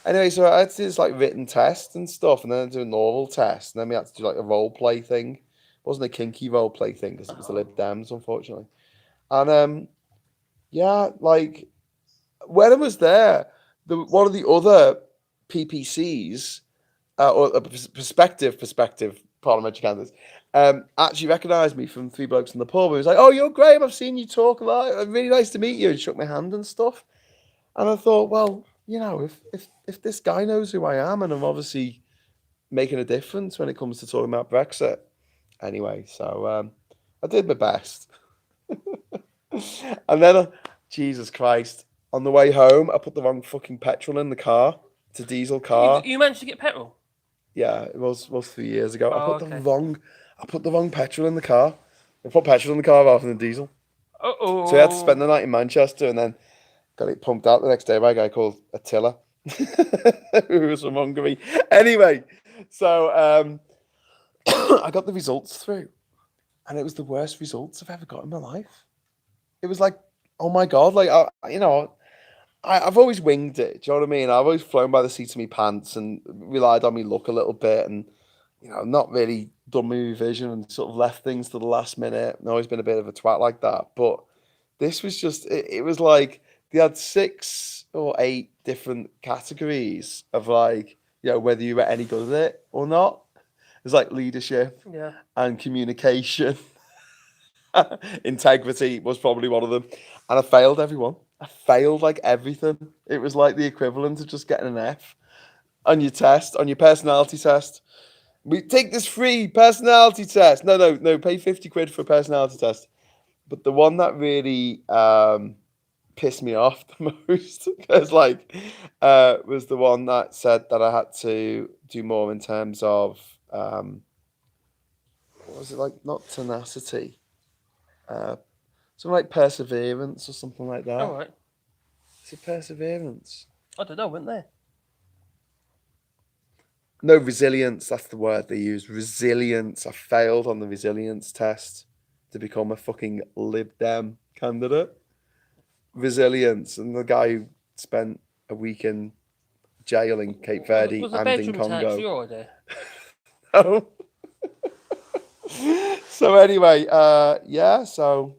Anyway, so I had to do this written test and stuff, and then I had to do a normal test, and then we had to do a role play thing. It wasn't a kinky role play thing because it was the Lib Dems, unfortunately. And when I was there, one of the other PPCs or prospective parliamentary candidates actually recognised me from Three Blokes in the Pub. And he was like, "Oh, you're Graham. I've seen you talk a lot. Really nice to meet you." And shook my hand and stuff. And I thought, well, if this guy knows who I am, and I'm obviously making a difference when it comes to talking about Brexit. Anyway, so I did my best. And then, Jesus Christ, on the way home, I put the wrong fucking petrol in the car. It's a diesel car. You managed to get petrol? Yeah, it was 3 years ago. Oh, I put the wrong petrol in the car. I put petrol in the car rather than diesel. Uh-oh. So I had to spend the night in Manchester and then got it pumped out the next day by a guy called Attila, who was from Hungary. Anyway, so I got the results through, and it was the worst results I've ever got in my life. It was like, oh my God, I've always winged it. Do you know what I mean? I've always flown by the seat of my pants and relied on me luck a little bit, and not really done my revision and sort of left things to the last minute. I've always been a bit of a twat like that. But this was just, it was like they had 6 or 8 different categories of whether you were any good at it or not. It's like leadership Yeah. and communication. Integrity was probably one of them. And I failed everyone. I failed like everything. It was like the equivalent of just getting an F on your test, on your personality test. We take this free personality test. No, pay 50 quid for a personality test. But the one that really pissed me off the most was the one that said that I had to do more in terms of what was it, like, not tenacity, something like perseverance or something like that. All right. Is it perseverance? I don't know, weren't there? No, resilience. That's the word they use. Resilience. I failed on the resilience test to become a fucking Lib Dem candidate. Resilience. And the guy who spent a week in jail in Cape Verde Was the and in bedroom tax Congo. your idea? No. So anyway, so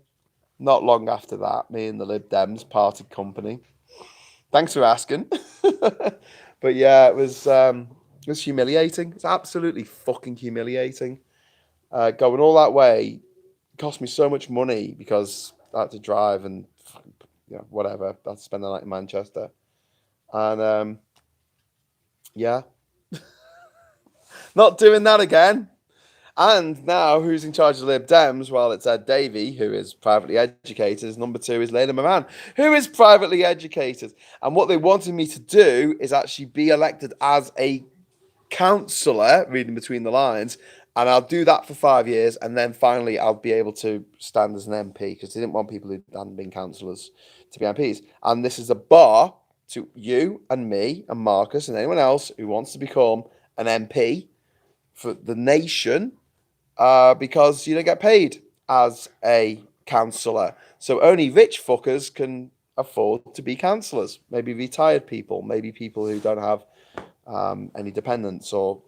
not long after that, me and the Lib Dems parted company. Thanks for asking. But yeah, it was humiliating. It's absolutely fucking humiliating. Going all that way cost me so much money because I had to drive and whatever. I had to spend the night in Manchester. And yeah, not doing that again. And now, who's in charge of Lib Dems? Well, it's Ed Davey, who is privately educated. Number 2 is Layla Moran, who is privately educated. And what they wanted me to do is actually be elected as a councillor, reading between the lines. And I'll do that for 5 years. And then finally, I'll be able to stand as an MP because they didn't want people who hadn't been councillors to be MPs. And this is a bar to you and me and Marcus and anyone else who wants to become an MP for the nation. Because you don't get paid as a councillor. So only rich fuckers can afford to be councillors. Maybe retired people, maybe people who don't have any dependents or,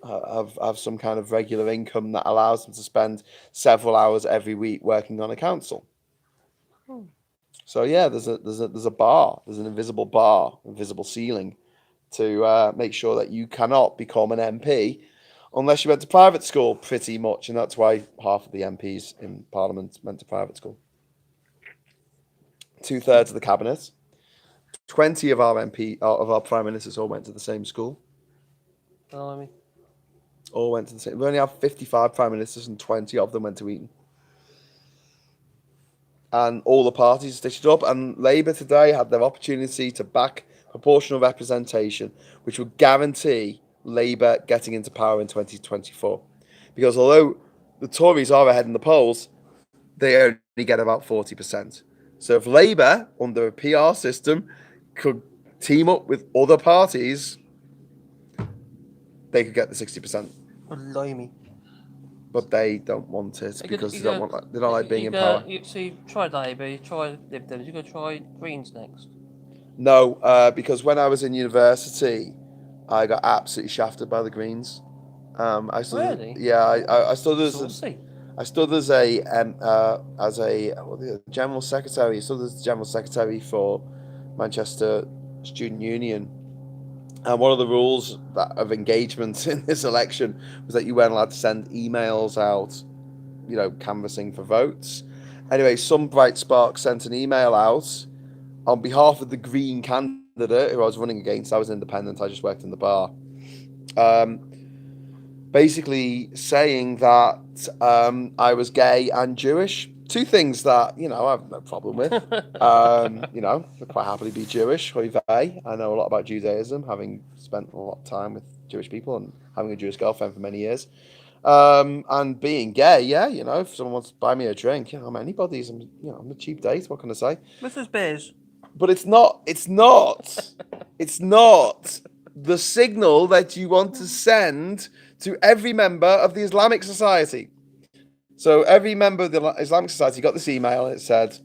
have some kind of regular income that allows them to spend several hours every week working on a council. So yeah, there's a bar, there's an invisible bar, invisible ceiling to make sure that you cannot become an MP unless you went to private school, pretty much, and that's why half of the MPs in Parliament went to private school. 2/3 of the cabinet, 20 of our prime ministers all went to the same school. Oh, I mean, all went to the same. We only have 55 prime ministers, and 20 of them went to Eton. And all the parties stitched up. And Labour today had their opportunity to back proportional representation, which would guarantee Labour getting into power in 2024. Because although the Tories are ahead in the polls, they only get about 40%. So if Labour, under a PR system, could team up with other parties, they could get the 60%. blimey. But they don't want it because they don't like being in power. So you tried Labour, you tried Lib Dems, you're going to try Greens next? No, because when I was in university, I got absolutely shafted by the Greens. Really? Yeah, I stood as Saucy. I stood as a general secretary. I stood as the general secretary for Manchester Student Union. And one of the rules of engagement in this election was that you weren't allowed to send emails out, canvassing for votes. Anyway, some bright spark sent an email out on behalf of the Green candidate who I was running against. I was independent. I just worked in the bar. Basically saying that I was gay and Jewish. Two things that, I have no problem with. I'd quite happily be Jewish. Oy vey. I know a lot about Judaism, having spent a lot of time with Jewish people and having a Jewish girlfriend for many years. And being gay, if someone wants to buy me a drink, I'm anybody's. I'm a cheap date. What can I say? Mrs. Beers. But it's not the signal that you want to send to every member of the Islamic Society. So every member of the Islamic Society got this email and it said,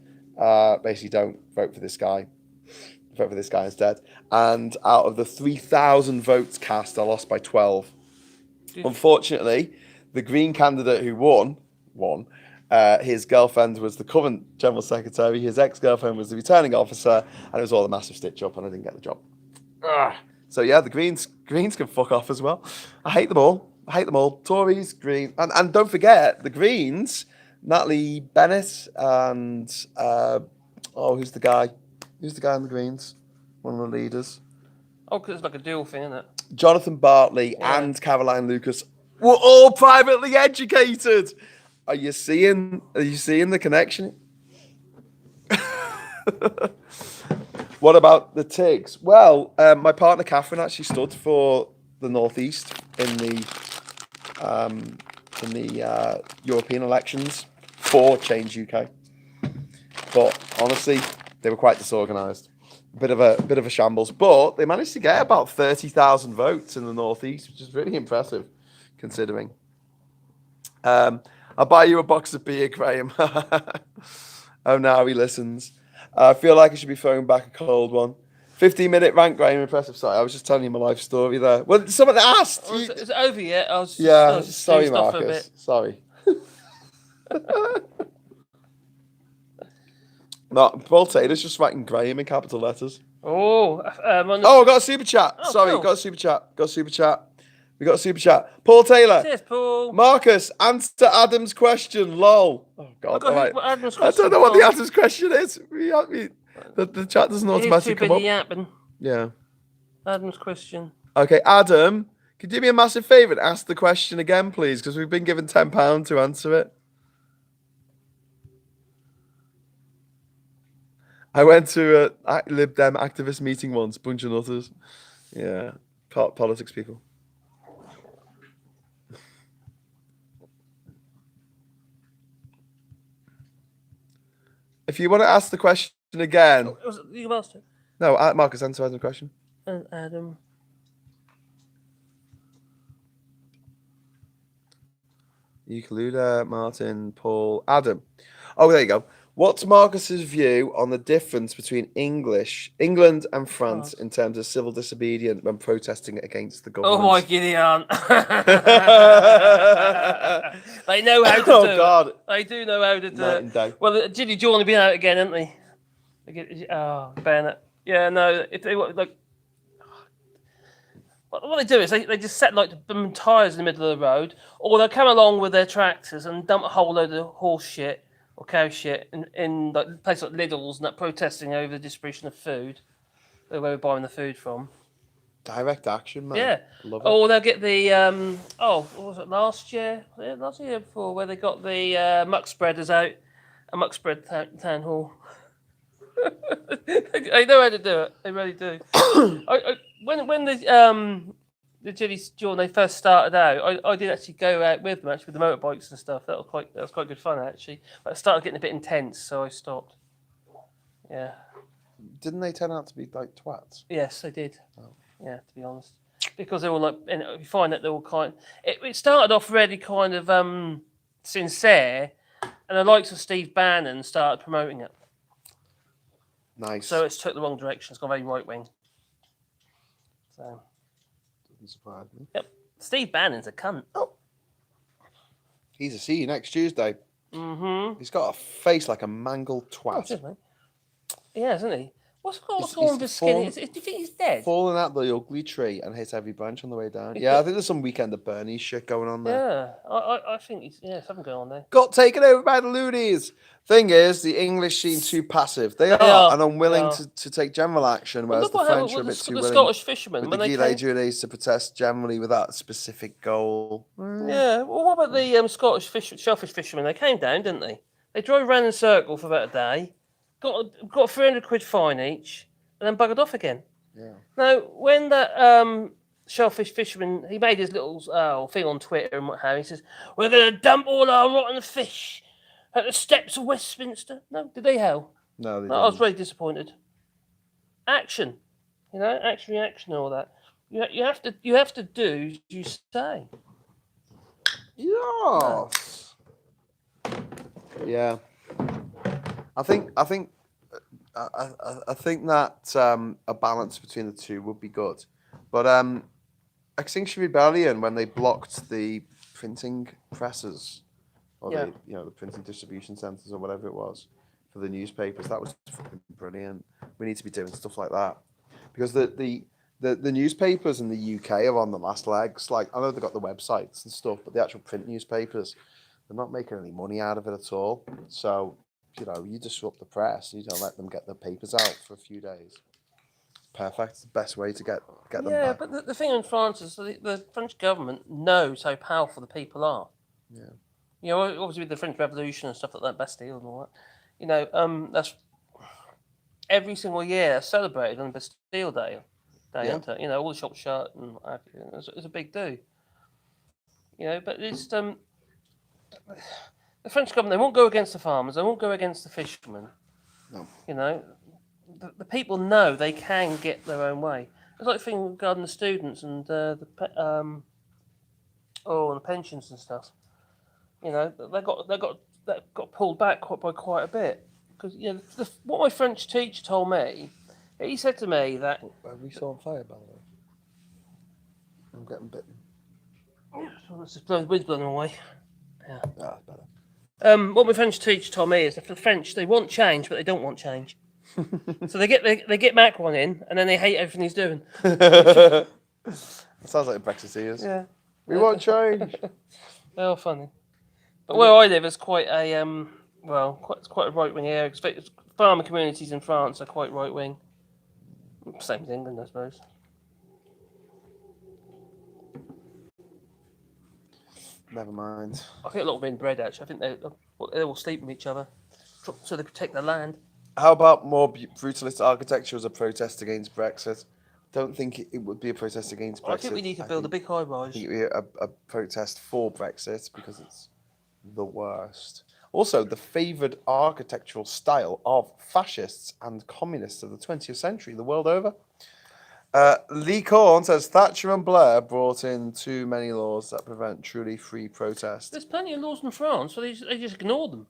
basically, don't vote for this guy. Vote for this guy instead. And out of the 3,000 votes cast, I lost by 12. Unfortunately, the Green candidate who won, his girlfriend was the current General Secretary, his ex-girlfriend was the returning officer, and it was all a massive stitch-up, and I didn't get the job. Ugh. So yeah, the Greens can fuck off as well. I hate them all. Tories, Green, and don't forget the Greens. Natalie Bennett and who's the guy? Who's the guy in the Greens? One of the leaders. Oh, because it's like a dual thing, isn't it? Jonathan Bartley and Caroline Lucas were all privately educated. Are you seeing the connection? What about the Tigs? Well, my partner Catherine actually stood for the Northeast in the European elections for Change UK. But honestly, they were quite disorganised. Bit of a shambles. But they managed to get about 30,000 votes in the Northeast, which is really impressive, considering. I'll buy you a box of beer, Graham. Oh, now he listens. I feel like I should be throwing back a cold one. 15-minute rant, Graham. Impressive. Sorry, I was just telling you my life story there. Well, someone asked. Is it over yet? I was just sorry, snoozed off a Marcus. bit. Sorry. No, Paul Taylor's just writing Graham in capital letters. Oh, I got a super chat. Oh, Sorry, cool. got a super chat. We got a super chat. Paul Taylor. Cheers, Paul. Marcus, answer Adam's question. Lol. Oh God. All right. I don't know what the Adam's question is. The chat doesn't automatically come up. Yapping. Yeah. Adam's question. Okay, Adam, could you do me a massive favour and ask the question again, please? Because we've been given £10 to answer it. I went to a Lib Dem activist meeting once, bunch of nutters. Yeah, politics people. If you want to ask the question again. You asked it. No, Marcus, answer Adam's question. Adam. Eucluda, Martin, Paul, Adam. Oh, there you go. What's Marcus's view on the difference between England and France in terms of civil disobedience when protesting against the government? Oh my Gideon. They know how to do it. They do know how to do it. Well, Ginny John will be out again, isn't they? Bennett. Yeah, no, if they like what they do is they just set like the tyres in the middle of the road, or they'll come along with their tractors and dump a whole load of horse shit or cow shit in like places like Lidl's and that, protesting over the distribution of food, where we're buying the food from. Direct action, man. Yeah. Love it. Or they'll get the what was it last year? Last year before, where they got the muck spreaders out, a muck spread town hall. They know how to do it. They really do. When the Ginny John they first started out, I did actually go out with them with the motorbikes and stuff. That was quite good fun actually. But it started getting a bit intense, so I stopped. Yeah. Didn't they turn out to be like twats? Yes, they did. Oh. Yeah, to be honest, because they were like, and you find that they were it started off really kind of sincere, and the likes of Steve Bannon started promoting it. Nice. So it's took the wrong direction. It's gone very right wing. So doesn't surprise me. Yep. Steve Bannon's a cunt. Oh. He's a see you next Tuesday. Mm-hmm. He's got a face like a mangled twat. Oh, yeah, isn't he? What's wrong with his skin? Do you think he's dead? Falling out the ugly tree and hit every branch on the way down. Yeah, I think there's some Weekend at Bernie's shit going on there. Yeah, I think he's something going on there. Got taken over by the loonies. Thing is, the English seem too passive. They are and unwilling to take general action, whereas the French are a bit too willing. The Scottish fishermen, with the Gilets Jaunes to protest generally without a specific goal. Yeah, well, what about the Scottish shellfish fishermen? They came down, didn't they? They drove around in a circle for about a day, got 300 quid fine each, and then buggered off again. Yeah. Now, when that shellfish fisherman, he made his little thing on Twitter and what have you, he says, "We're going to dump all our rotten fish at the steps of Westminster." No, did they hell? No, they didn't. I was really disappointed. Action, action, reaction, and all that. You have to do as you say. Yes. Yeah. I think that a balance between the two would be good, but Extinction Rebellion, when they blocked the printing presses or the printing distribution centers or whatever it was for the newspapers, that was fucking brilliant. We need to be doing stuff like that because the the newspapers in the UK are on the last legs. Like, I know they've got the websites and stuff, but the actual print newspapers, they're not making any money out of it at all. So, you disrupt the press. You don't let them get their papers out for a few days. Perfect. It's the best way to get them Yeah, back. but the thing in France is the French government knows how powerful the people are. Yeah. Obviously with the French Revolution and stuff like that, Bastille and all that. That's every single year celebrated on Bastille Day, Yeah. isn't it? All the shops shut and it's a big do. But it's the French government. They won't go against the farmers. They won't go against the fishermen. No. The people know they can get their own way. It's like the thing regarding the students and the pensions and stuff. They got pulled back by quite a bit because what my French teacher told me, he said to me that Are we still on fire, by the way? I'm getting bitten. It's just blowing, wind's blowing away. Yeah. Ah, better. What my French teacher told me is that for the French, they want change, but they don't want change. So they get Macron in, and then they hate everything he's doing. It sounds like Brexiteers. Yeah. We want change. Oh, funny. But where I live is quite a quite a right wing area. Farmer communities in France are quite right wing. Same as England, I suppose. Never mind. I think a lot of inbred actually. I think they all sleep with each other, so they protect their land. How about more brutalist architecture as a protest against Brexit? Don't think it would be a protest against Brexit. I think we need to build a big high rise. I think it would be a protest for Brexit because it's the worst. Also, the favoured architectural style of fascists and communists of the 20th century, the world over. Lee Corn says Thatcher and Blair brought in too many laws that prevent truly free protest. There's plenty of laws in France, so they just ignore them.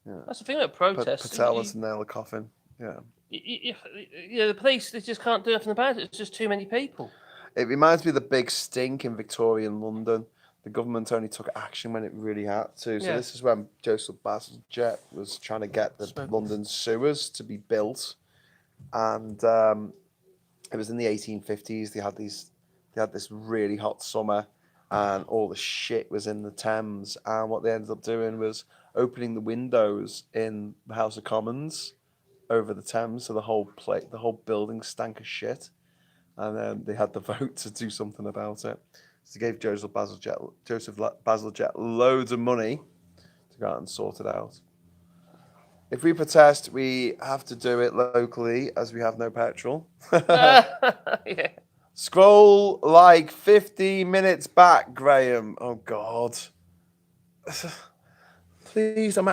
Yeah. That's the thing about protests. Patel was to nail the coffin. Yeah. The police, they just can't do nothing about it. It's just too many people. It reminds me of the big stink in Victorian London. The government only took action when it really had to. So this is when Joseph Bazalgette was trying to get the London sewers to be built, and it was in the 1850s. They had this really hot summer, and all the shit was in the Thames. And what they ended up doing was opening the windows in the House of Commons over the Thames, so the whole building stank of shit. And then they had the vote to do something about it. So they gave Joseph Bazalgette loads of money to go out and sort it out. If we protest, we have to do it locally, as we have no petrol. Yeah. Scroll like 50 minutes back, Graham. Oh God. Please, I'm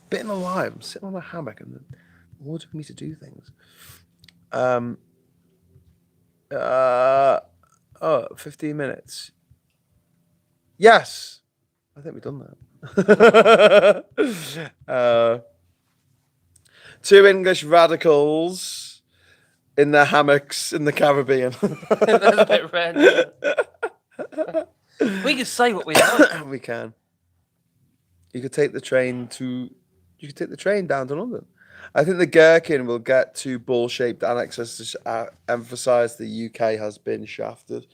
bitten alive. I'm sitting on a hammock and they're ordering me to do things. 15 minutes. Yes. I think we've done that. Two English radicals in their hammocks in the Caribbean. That's a bit random. We can say what we like. We can. You could take the train down to London. I think the Gherkin will get two ball-shaped annexes to emphasise the UK has been shafted.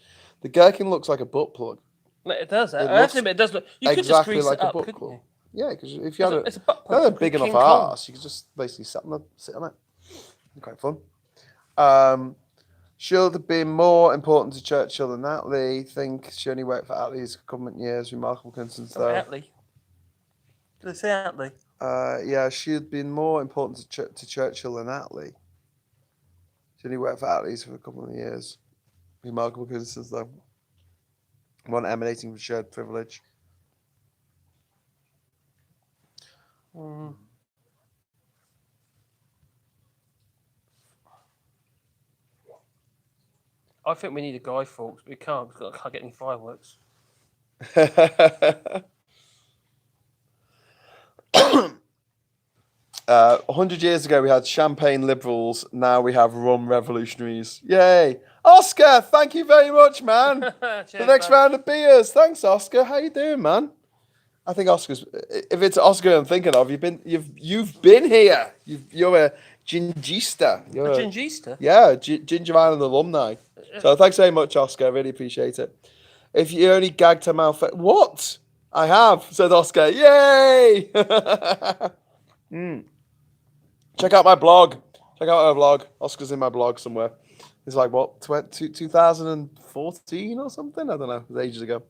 The Gherkin looks like a butt plug. It does. I have to admit, it does look. You could just grease it up, couldn't you? Yeah, because if you had a big enough arse, you could just basically sit on it. Quite fun. Should have been more important to Churchill than Attlee. Think she only worked for Attlee's government years. Remarkable coincidence, though. Attlee. Did they say Attlee? Yeah, she had been more important to Churchill than Attlee. She only worked for Attlee's for a couple of years. Remarkable coincidence, though. One emanating from shared privilege. I think we need a Guy Fawkes, but we can't because I can't get any fireworks. 100 years ago, we had champagne liberals. Now we have rum revolutionaries. Yay! Oscar, thank you very much, man. Cheers, the next round of beers. Thanks, Oscar. How you doing, man? I think Oscar's. If it's Oscar I'm thinking of, you've been here. You're a Gingista. A Gingista? Yeah, Ginger Island alumni. So thanks very much, Oscar. I really appreciate it. If you only gagged her mouth, what? I have, said Oscar. Yay! Check out my blog. Check out my blog. Oscar's in my blog somewhere. It's like what, 2014 or something? I don't know. It was ages ago.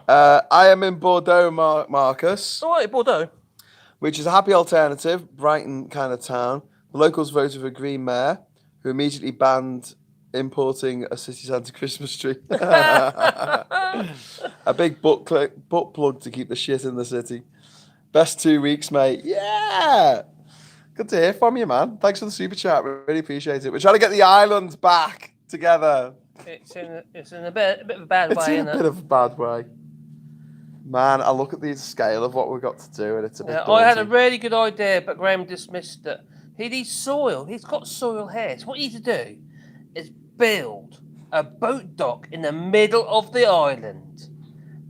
I am in Bordeaux, Marcus. All right, Bordeaux. Which is a happy alternative, Brighton kind of town. The locals voted for a Green Mayor, who immediately banned importing a city centre Christmas tree. A big butt plug to keep the shit in the city. Best 2 weeks, mate. Yeah! Good to hear from you, man. Thanks for the super chat. We really appreciate it. We're trying to get the islands back together. It's in a bit of a bad way, It's in a bit of a bad way. Man, I look at the scale of what we've got to do, and it's a bit daunting. I had a really good idea, but Graham dismissed it. He needs soil. He's got soil here. So what you need to do is build a boat dock in the middle of the island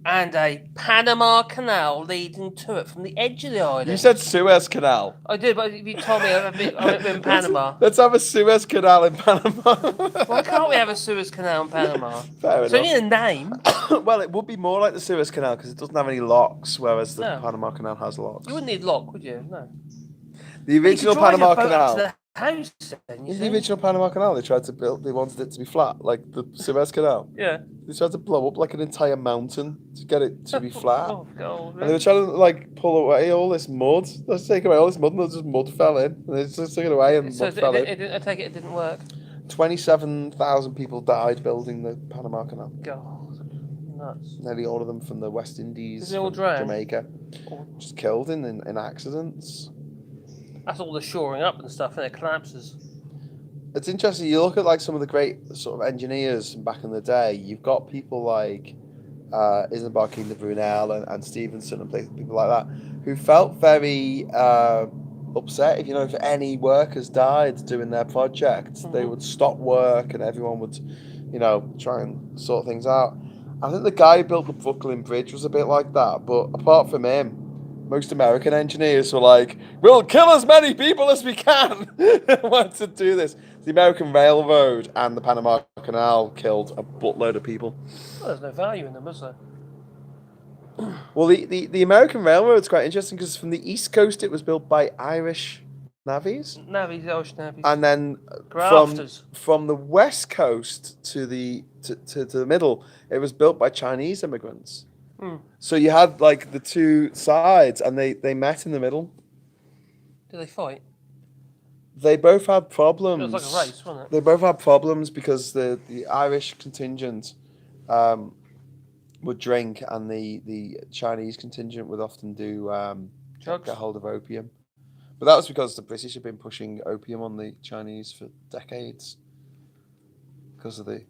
and a Panama Canal leading to it from the edge of the island. You said Suez Canal. I did, but you told me I'm in Panama. Let's have a Suez Canal in Panama. Why can't we have a Suez Canal in Panama? Fair It's only a name. Well, it would be more like the Suez Canal because it doesn't have any locks, whereas the Panama Canal has locks. You wouldn't need lock, would you? No. The original Panama Canal. The house, then, In the original Panama Canal, they wanted it to be flat, like the Suez Canal. Yeah. They tried to blow up like an entire mountain to get it to be flat. Oh, God. And they were trying to like pull away all this mud. Let's take away all this mud, and just mud fell in. And they just took it away, and mud fell in. I take it didn't work. 27,000 people died building the Panama Canal. God, nuts. Nearly all of them from the West Indies, all from Jamaica, just killed in accidents. That's all the shoring up and stuff, and it collapses. It's interesting. You look at like some of the great sort of engineers back in the day. You've got people like Isambard King de Brunel and Stevenson and people like that who felt very upset if any workers died doing their project. They would stop work and everyone would try and sort things out. I think the guy who built the Brooklyn Bridge was a bit like that, but apart from him, most American engineers were like, we'll kill as many people as we can. Want to do this. The American Railroad and the Panama Canal killed a buttload of people. Well, there's no value in them, is there? Well, the American Railroad's quite interesting because from the East Coast it was built by Irish navvies. Irish navvies. And then from the West Coast to the middle, it was built by Chinese immigrants. So you had like the two sides, and they met in the middle. Did they fight? They both had problems. It was like a race, wasn't it? They both had problems because the Irish contingent would drink, and the Chinese contingent would often do drugs, get hold of opium. But that was because the British had been pushing opium on the Chinese for decades. Because of the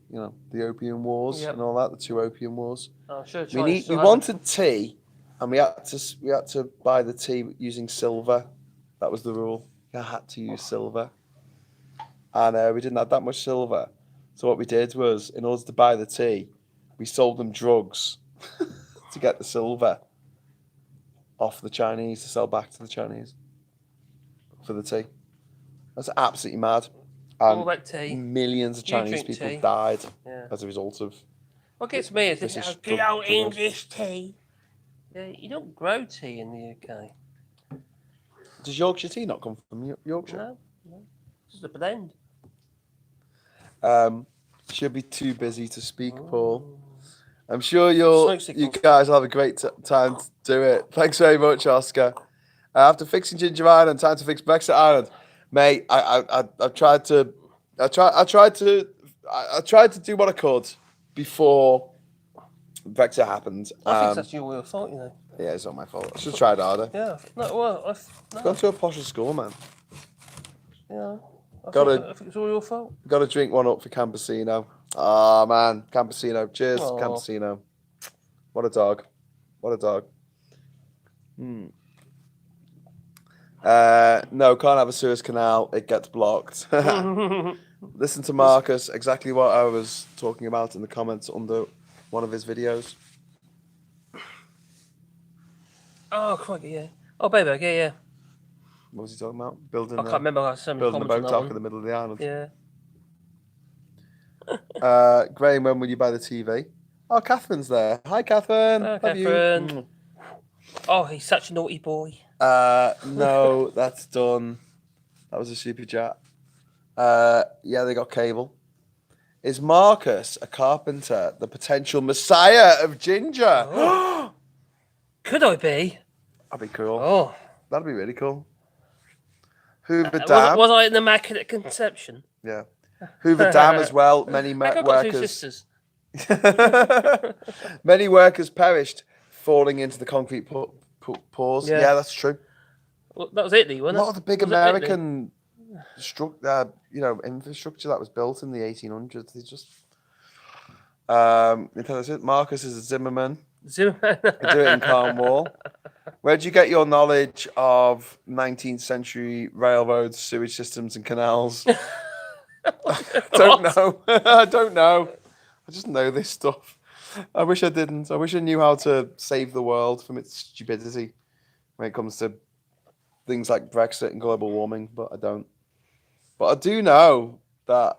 opium wars and all that, the two opium wars. Oh, sure. We wanted tea, and we had to buy the tea using silver. That was the rule. You had to use silver, and we didn't have that much silver. So what we did was, in order to buy the tea, we sold them drugs to get the silver off the Chinese to sell back to the Chinese for the tea. That's absolutely mad. All about tea. Millions of Chinese people died as a result of. What gets me is good old English tea. Yeah, you don't grow tea in the UK. Does Yorkshire tea not come from Yorkshire? No. It's just a blend. Should be too busy to speak, Paul. I'm sure you guys will have a great time to do it. Thanks very much, Oscar. After fixing Ginger Island, time to fix Brexit Island. Mate, I tried to do what I could before Brexit happened. I think that's your fault, Yeah, it's not my fault. I should have tried harder. Yeah, I've gone to a posh school, man. Yeah, I think it's all your fault. Got to drink one up for Campesino. Oh man, Campesino. Cheers, Campesino. What a dog. No, can't have a Suez Canal. It gets blocked. Listen to Marcus, exactly what I was talking about in the comments under one of his videos. Oh, crikey, yeah. Oh, baby, yeah. What was he talking about? I Building can't remember. I had so many building a comments on boat that dock one. in the middle of the island. Yeah. Graham, when will you buy the TV? Oh, Catherine's there. Hi, Catherine. Oh, Love you. Catherine. Oh, he's such a naughty boy. No, that's done. That was a super chat. Yeah, they got cable. Is Marcus, a carpenter, the potential messiah of Jinja? Oh. Could I be? That'd be cool. Oh. That'd be really cool. Hoover Was, Dam. was I an immaculate conception? Yeah. Hoover Dam as well. Many I think I've got two workers. sisters. Many workers perished falling into the concrete pores. Yeah. Yeah, that's true. Well, that was Italy, A wasn't it? lot of the big Was it Italy? American infrastructure that was built in the 1800s. They just Marcus is a Zimmerman. Zimmerman. I do it in Cornwall. Where did you get your knowledge of 19th century railroads, sewage systems, and canals? I don't know. I don't know. I just know this stuff. I wish I didn't. I wish I knew how to save the world from its stupidity when it comes to things like Brexit and global warming, but I don't. But I do know that,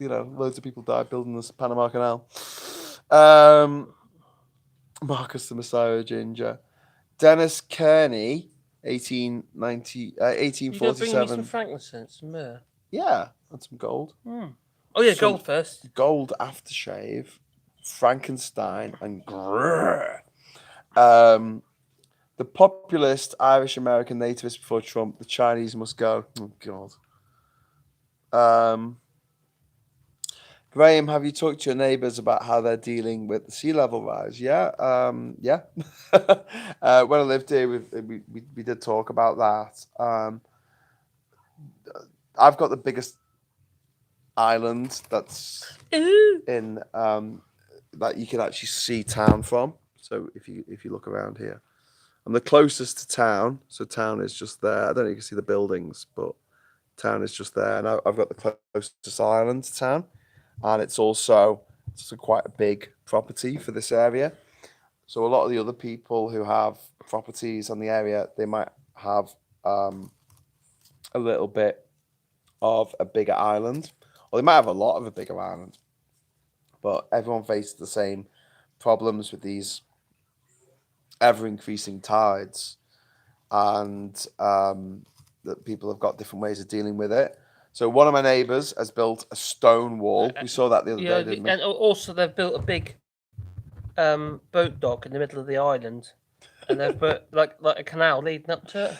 loads of people died building this Panama Canal. Marcus the Messiah Ginger. Dennis Kearney, 1890, You gonna bring me some 1847. frankincense, some myrrh? Yeah, and some gold. Oh yeah, Some- gold first. Gold aftershave, Frankenstein, and grrr. The populist Irish American nativists before Trump, the Chinese must go. Oh, God. Graham, have you talked to your neighbours about how they're dealing with the sea level rise? Yeah. Yeah. When I lived here, we did talk about that. I've got the biggest island that's in that you can actually see town from. So if you look around here, I'm the closest to town. So town is just there. I don't know if you can see the buildings, but town is just there. And I've got the closest island to town, and it's also quite a big property for this area. So a lot of the other people who have properties on the area, they might have a little bit of a bigger island, or they might have a lot of a bigger island. But everyone faces the same problems with these ever increasing tides, and that people have got different ways of dealing with it. So one of my neighbours has built a stone wall. We saw that the other day, didn't we? And also they've built a big boat dock in the middle of the island, and they've put like a canal leading up to it.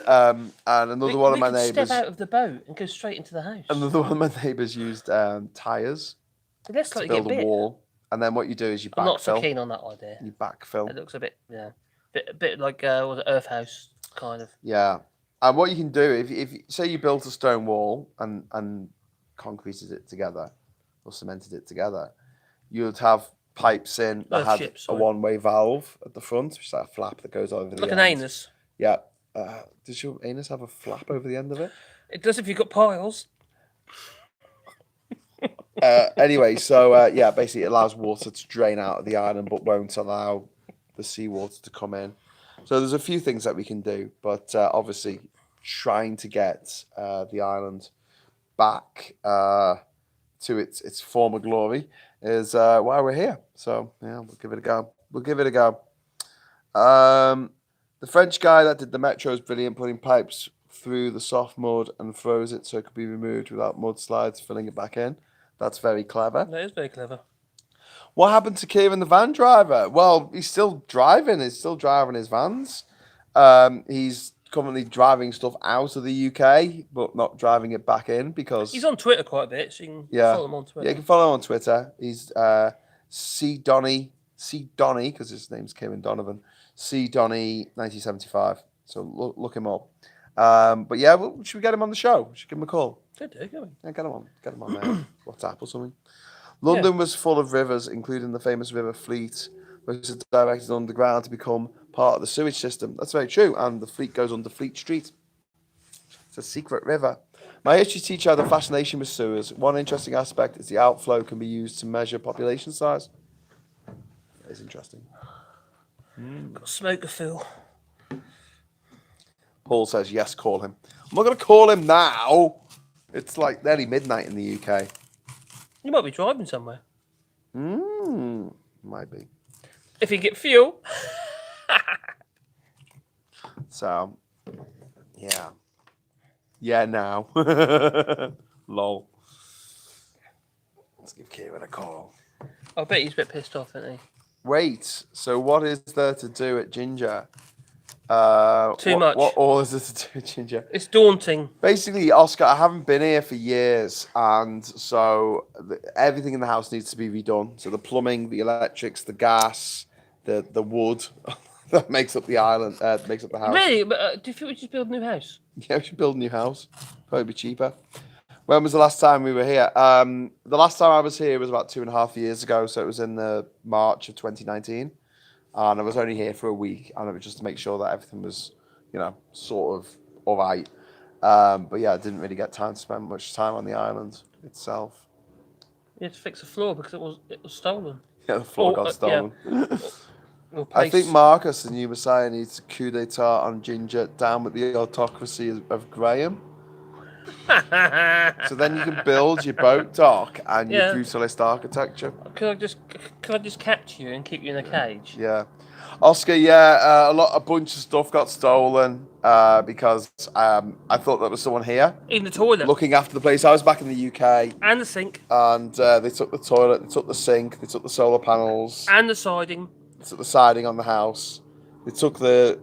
And another one of my could neighbours. step out of the boat and go straight into the house. Another one of my neighbours used tyres Let's to like build get a bit. wall, and then what you do is you I'm not so backfill. keen on that idea. You backfill. It looks a bit a bit like was it Earth House kind of. Yeah. And what you can do if say you built a stone wall and concreted it together or cemented it together, you'd have pipes in that had a one-way valve at the front, which is like a flap that goes over the like end. an anus. Yeah. Does your anus have a flap over the end of it? It does if you've got piles. Anyway, so yeah, basically it allows water to drain out of the island, but won't allow the seawater to come in. So there's a few things that we can do, but obviously trying to get the island back to its former glory is why we're here. So yeah, we'll give it a go. We'll give it a go. The French guy that did the metro is brilliant, putting pipes through the soft mud and froze it so it could be removed without mudslides, filling it back in. That's very clever. That is very clever. What happened to Kieran, the van driver? Well, he's still driving. He's still driving his vans. He's currently driving stuff out of the UK, but not driving it back in because he's on Twitter quite a bit. So you can follow him on Twitter. Yeah, you can follow him on Twitter. He's C Donny, because his name's Kieran Donovan. C Donny 1975. So look him up. But yeah, should we get him on the show? Should we give him a call? Good, go on. Yeah, get him on WhatsApp or something. London was full of rivers, including the famous River Fleet, which is directed underground to become part of the sewage system. That's very true. And the Fleet goes under Fleet Street. It's a secret river. My history teacher had a fascination with sewers. One interesting aspect is the outflow can be used to measure population size. That is interesting. Got a smoker feel. Paul says, yes, call him. I'm not going to call him now. It's like nearly midnight in the UK. You might be driving somewhere. Might be. If you get fuel. So, yeah. Yeah, now. Lol. Let's give Kieran a call. I bet he's a bit pissed off, isn't he? Wait, so what is there to do at Jinja? Too much. What all is there to do at Jinja? It's daunting. Basically, Oscar, I haven't been here for years, and so everything in the house needs to be redone. So the plumbing, the electrics, the gas, the wood that makes up the island, makes up the house. Really? But do you think we should build a new house? Yeah, we should build a new house. Probably be cheaper. When was the last time we were here? The last time I was here was about 2.5 years ago, so it was in the March of 2019, and I was only here for a week, and it was just to make sure that everything was, sort of all right. But yeah, I didn't really get time to spend much time on the island itself. You had to fix the floor because it was stolen. Yeah, the floor got stolen. Yeah. I think Marcus, the new Messiah, needs a coup d'etat on Ginger, down with the autocracy of Graham. So then you can build your boat dock and your brutalist architecture. Could I just catch you and keep you in a cage? Yeah. Oscar, yeah, a bunch of stuff got stolen because I thought there was someone here. In the toilet. Looking after the place. I was back in the UK. And the sink. And they took the toilet, they took the sink, they took the solar panels. And the siding. They took the siding on the house. They took the,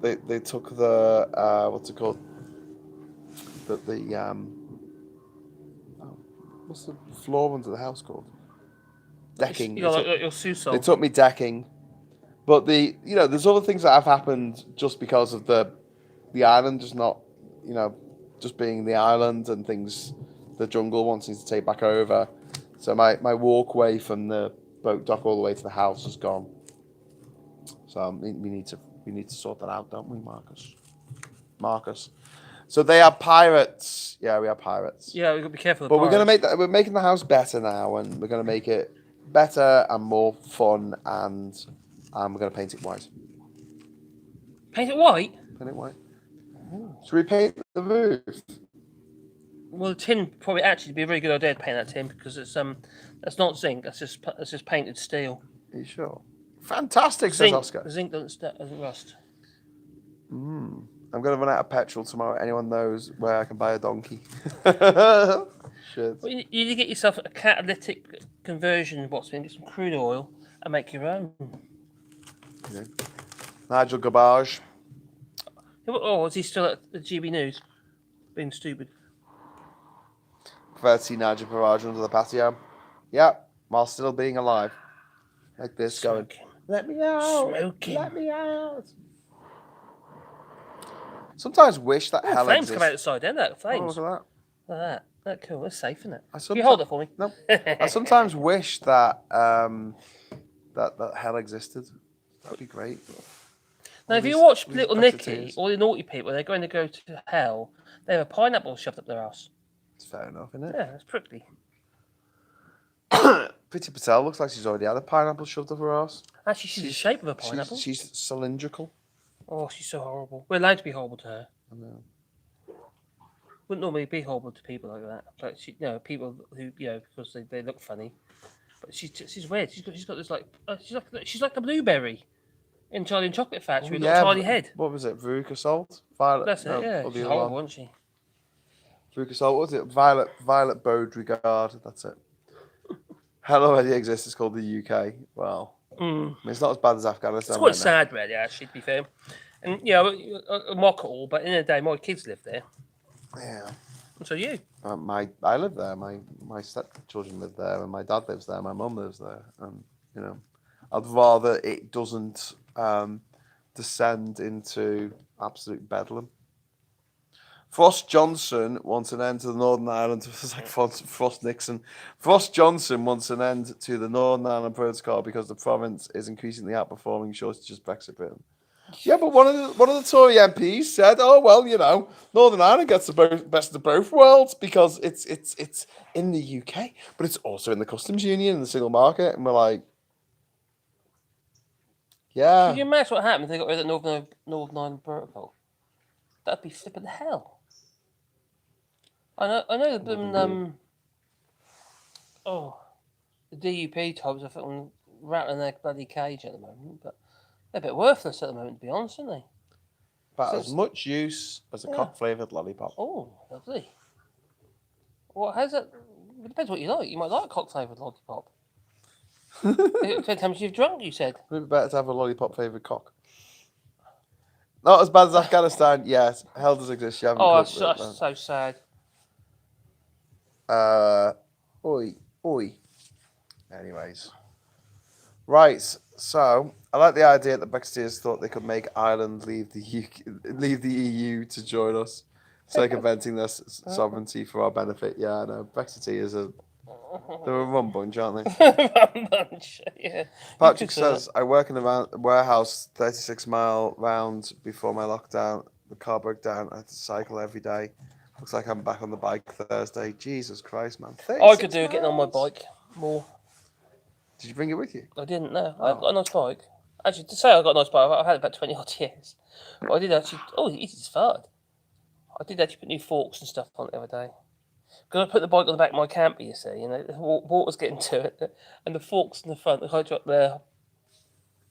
what's it called? What's the floor under the house called? Decking. Your sous-sol. They took me decking. But there's other things that have happened just because of the island just not, just being the island and things, the jungle wanting to take back over. So my walkway from the boat dock all the way to the house is gone. So we need to sort that out, don't we, Marcus? So they are pirates. Yeah, we are pirates. Yeah, we've got to be careful. But we're making the house better now, and we're gonna make it better and more fun, and we're gonna paint it white. Paint it white? Paint it white. Should we paint the roof? Well, the tin probably actually be a very good idea to paint that tin because that's not zinc. That's just painted steel. Are you sure? Fantastic, Zinc, says Oscar. Zinc doesn't rust. I'm going to run out of petrol tomorrow. Anyone knows where I can buy a donkey? Shit. Well, you need to get yourself a catalytic conversion box and get some crude oil and make your own. Okay. Nigel Garbage. Oh, is he still at the GB News? Being stupid. Prefer to see Nigel Garbage under the patio. Yeah, while still being alive. Like this, Smoking. going, let me out. Smoking. Let me out. Sometimes wish that hell flames exists. come out the side, don't they? Flames. Oh, look at that. Look at that. That's cool. That's safe, isn't it? Can you hold it for me? No. I sometimes wish that that hell existed. That'd be great. Now, if you watch Little Nicky, all the naughty people, they're going to go to hell. They have a pineapple shoved up their ass. It's fair enough, isn't it? Yeah, it's prickly. Priti Patel looks like she's already had a pineapple shoved up her ass. Actually, she's the shape of a pineapple. She's cylindrical. Oh, she's so horrible. We're allowed to be horrible to her. I know. Wouldn't normally be horrible to people like that. But people who because they look funny. But she's weird. She's got this she's like a blueberry in Charlie and Chocolate Factory. With a tiny head. What was it? Veruca Salt? Violet. That's it. Yeah. She's horrible, wasn't she? Veruca Salt. What was it? Violet Beauregard. That's it. Hell already exists. It's called the UK. Well, I mean, it's not as bad as Afghanistan. It's quite sad, really, actually, to be fair. And I mock it all, but in the day, my kids live there. Yeah. And so you. I live there. My stepchildren live there, and my dad lives there. My mum lives there, and I'd rather it doesn't descend into absolute bedlam. Frost Johnson wants an end to the Northern Ireland. It's like Frost Nixon. Frost Johnson wants an end to the Northern Ireland Protocol because the province is increasingly outperforming shortages Brexit Britain. Yeah, but one of the Tory MPs said, "Oh well, Northern Ireland gets the best of both worlds because it's in the UK, but it's also in the customs union and the single market." And we're like, Yeah. Could you imagine what happened if they got rid of the Northern Ireland protocol? That'd be flipping hell. I know the blooming the DUP types are fucking rattling their bloody cage at the moment, but they're a bit worthless at the moment, to be honest, aren't they? About So as much use as a cock flavoured lollipop. Oh, lovely. Well, how's that? It depends what you like. You might like cock flavoured lollipop. It depends how much you've drunk, you said. Would it be better to have a lollipop flavoured cock? Not as bad as Afghanistan. Yes, hell does exist. You haven't Oh, cooked that's it. so sad. Oi. Anyways. Right, so I like the idea that Brexiteers thought they could make Ireland leave the EU to join us, circumventing their sovereignty for our benefit. Yeah, I know. Brexiteers they're a rum bunch, aren't they? Rum bunch, yeah. Patrick says, I work in a warehouse 36-mile round before my lockdown. The car broke down. I had to cycle every day. Looks like I'm back on the bike Thursday. Jesus Christ, man. I could do it getting on my bike more. Did you bring it with you? I didn't know. I've got a nice bike. Actually, to say I got a nice bike, I've had it about 20 odd years. But I did actually. Oh, it's fun. I did actually put new forks and stuff on it the other day. Because I put the bike on the back of my camper, you see, and the water's getting to it, and the forks in the front, the hydro, the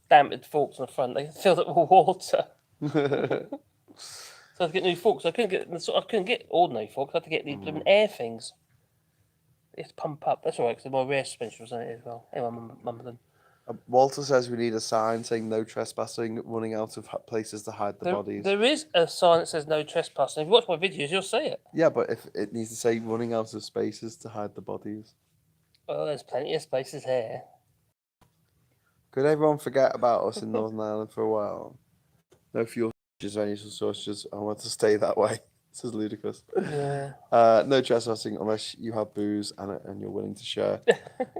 dampened forks in the front, they filled up with water. So I had to get new forks. I couldn't get ordinary forks. I had to get these blooming air things. You have to pump up. That's all right, because my rear suspension was on it as well. Anyway, mum them. Walter says we need a sign saying no trespassing, running out of places to hide the bodies. There is a sign that says no trespassing. If you watch my videos, you'll see it. Yeah, but if it needs to say running out of spaces to hide the bodies. Well, there's plenty of spaces here. Could everyone forget about us in Northern Ireland for a while? No fuel shortages or any shortages. I want to stay that way. This is ludicrous. Yeah. No trespassing unless you have booze and you're willing to share.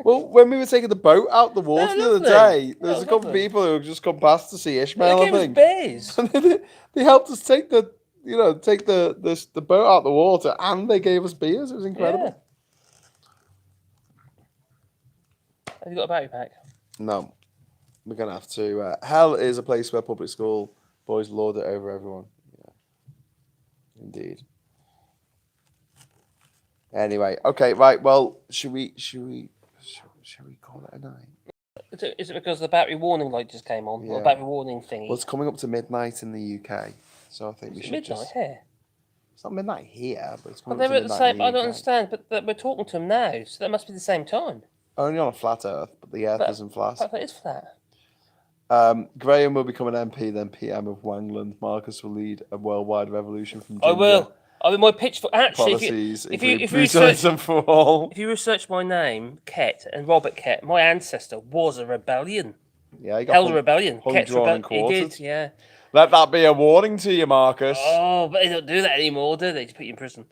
Well, when we were taking the boat out the water the other day, there was a couple of people who had just come past to see Ishmael, I think. Bears. They helped us take the boat out the water, and they gave us beers. It was incredible. Yeah. Have you got a battery pack? No, we're gonna have to. Hell is a place where public school boys lord it over everyone. Yeah, indeed. Anyway, okay, right. Well, should we call it a night? Is it because the battery warning light just came on? Yeah. Or the battery warning thingy? Well, it's coming up to midnight in the UK, so I think we should midnight here. It's not midnight here, but it's coming But up to they're at midnight the same. in the I don't UK. understand. But we're talking to them now, so that must be the same time. Only on a flat Earth, but the Earth isn't flat. That is flat. Graham will become an MP, then PM of Wangland. Marcus will lead a worldwide revolution from Jinja. I will. I mean, my pitch for actually, if you research my name, Ket, and Robert Ket, my ancestor was a rebellion. Yeah, he got held a rebellion. Ket's He did, yeah. Let that be a warning to you, Marcus. Oh, but they don't do that anymore, do they? To put you in prison.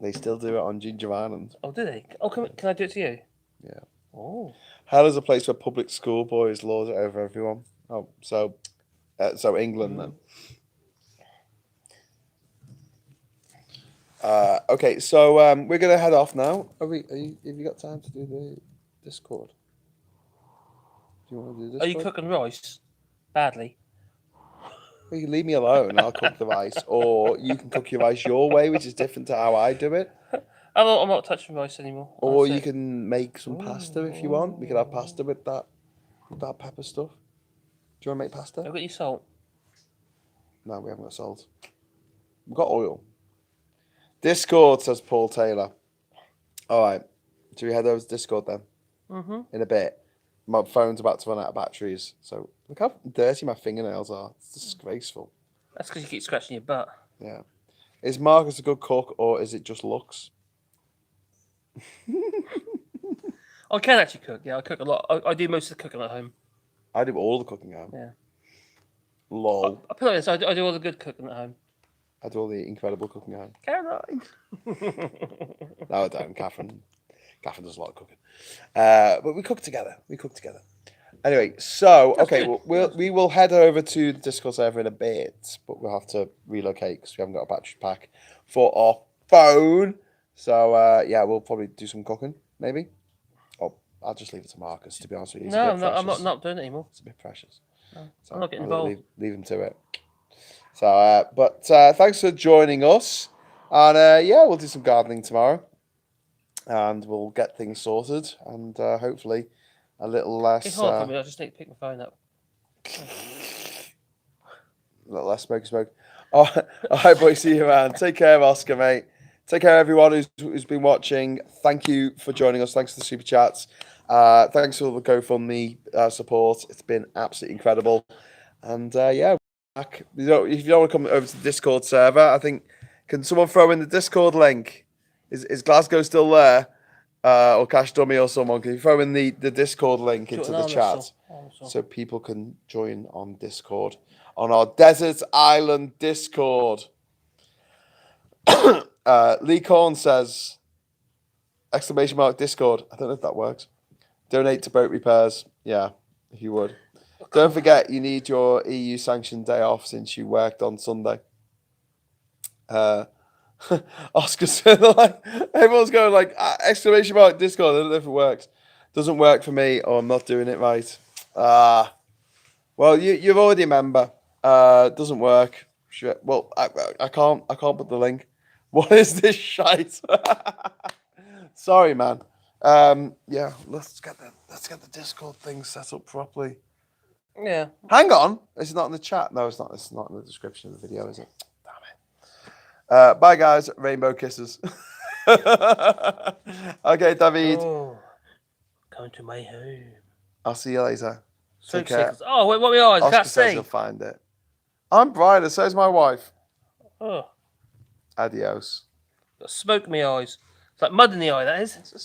They still do it on Jinja Island. Oh, do they? Oh, can I do it to you? Yeah. Oh. Hell is a place where public school boys lord it over everyone. Oh, so England then. Okay, so we're gonna head off now. Have you got time to do the Discord? Do you want to do Discord? Are you cooking rice? Badly. Well, you leave me alone. I'll cook the rice, or you can cook your rice your way, which is different to how I do it. I'm not touching rice anymore. Or you can make some pasta if you want. We could have pasta with that pepper stuff. Do you want to make pasta? I've got your salt. No, we haven't got salt. We've got oil. Discord, says Paul Taylor. All right. Should we head over to Discord then? Mm-hmm. In a bit. My phone's about to run out of batteries. So look how dirty my fingernails are. It's disgraceful. That's because you keep scratching your butt. Yeah. Is Marcus a good cook, or is it just looks? I can actually cook. Yeah, I cook a lot. I do most of the cooking at home. I do all the cooking at home. Yeah. Lol. I put it this. I do all the good cooking at home. I do all the incredible cooking at home. Caroline. No, I don't. Catherine does a lot of cooking. But we cook together. Anyway, so okay, we will head over to the Discord server in a bit, but we'll have to relocate because we haven't got a battery pack for our phone. So yeah, we'll probably do some cooking, maybe. Or I'll just leave it to Marcus. To be honest with you, he's No, a bit I'm precious. not doing it anymore. It's a bit precious. No, So I'm not getting I'll involved. leave him to it. So, but thanks for joining us, and yeah, we'll do some gardening tomorrow, and we'll get things sorted, and hopefully a little less. It's hard for me. I just need to pick my phone up. A little less smoke. All right, boys. See you around. Take care, Oscar, mate. Take care, everyone who's been watching. Thank you for joining us. Thanks for the super chats. Thanks for the GoFundMe support. It's been absolutely incredible. And yeah, back. If you don't want to come over to the Discord server, I think can someone throw in the Discord link? Is Glasgow still there? Or Cash Dummy or someone? Can you throw in the Discord link into the chat so people can join on Discord on our Desert Island Discord? Lee Corn says, !Discord. I don't know if that works. Donate to boat repairs. Yeah, if you would. Don't forget, you need your EU sanctioned day off since you worked on Sunday. Oscar said, like, everyone's going like, !Discord. I don't know if it works. Doesn't work for me, or I'm not doing it right. Well, you're already a member. Doesn't work. Well, I can't put the link. What is this shite? Sorry, man. Yeah, let's get the Discord thing set up properly. Yeah. Hang on. It's not in the chat. No, it's not. It's not in the description of the video, is it? Damn it. Bye, guys. Rainbow kisses. Okay, David. Oh, going to my home. I'll see you later. Take care. Oh, wait, what are my eyes? I Oscar can't says see. he'll find it. I'm brighter. So's my wife. Oh, Adios. got smoke in my eyes. It's like mud in the eye, that is. It's a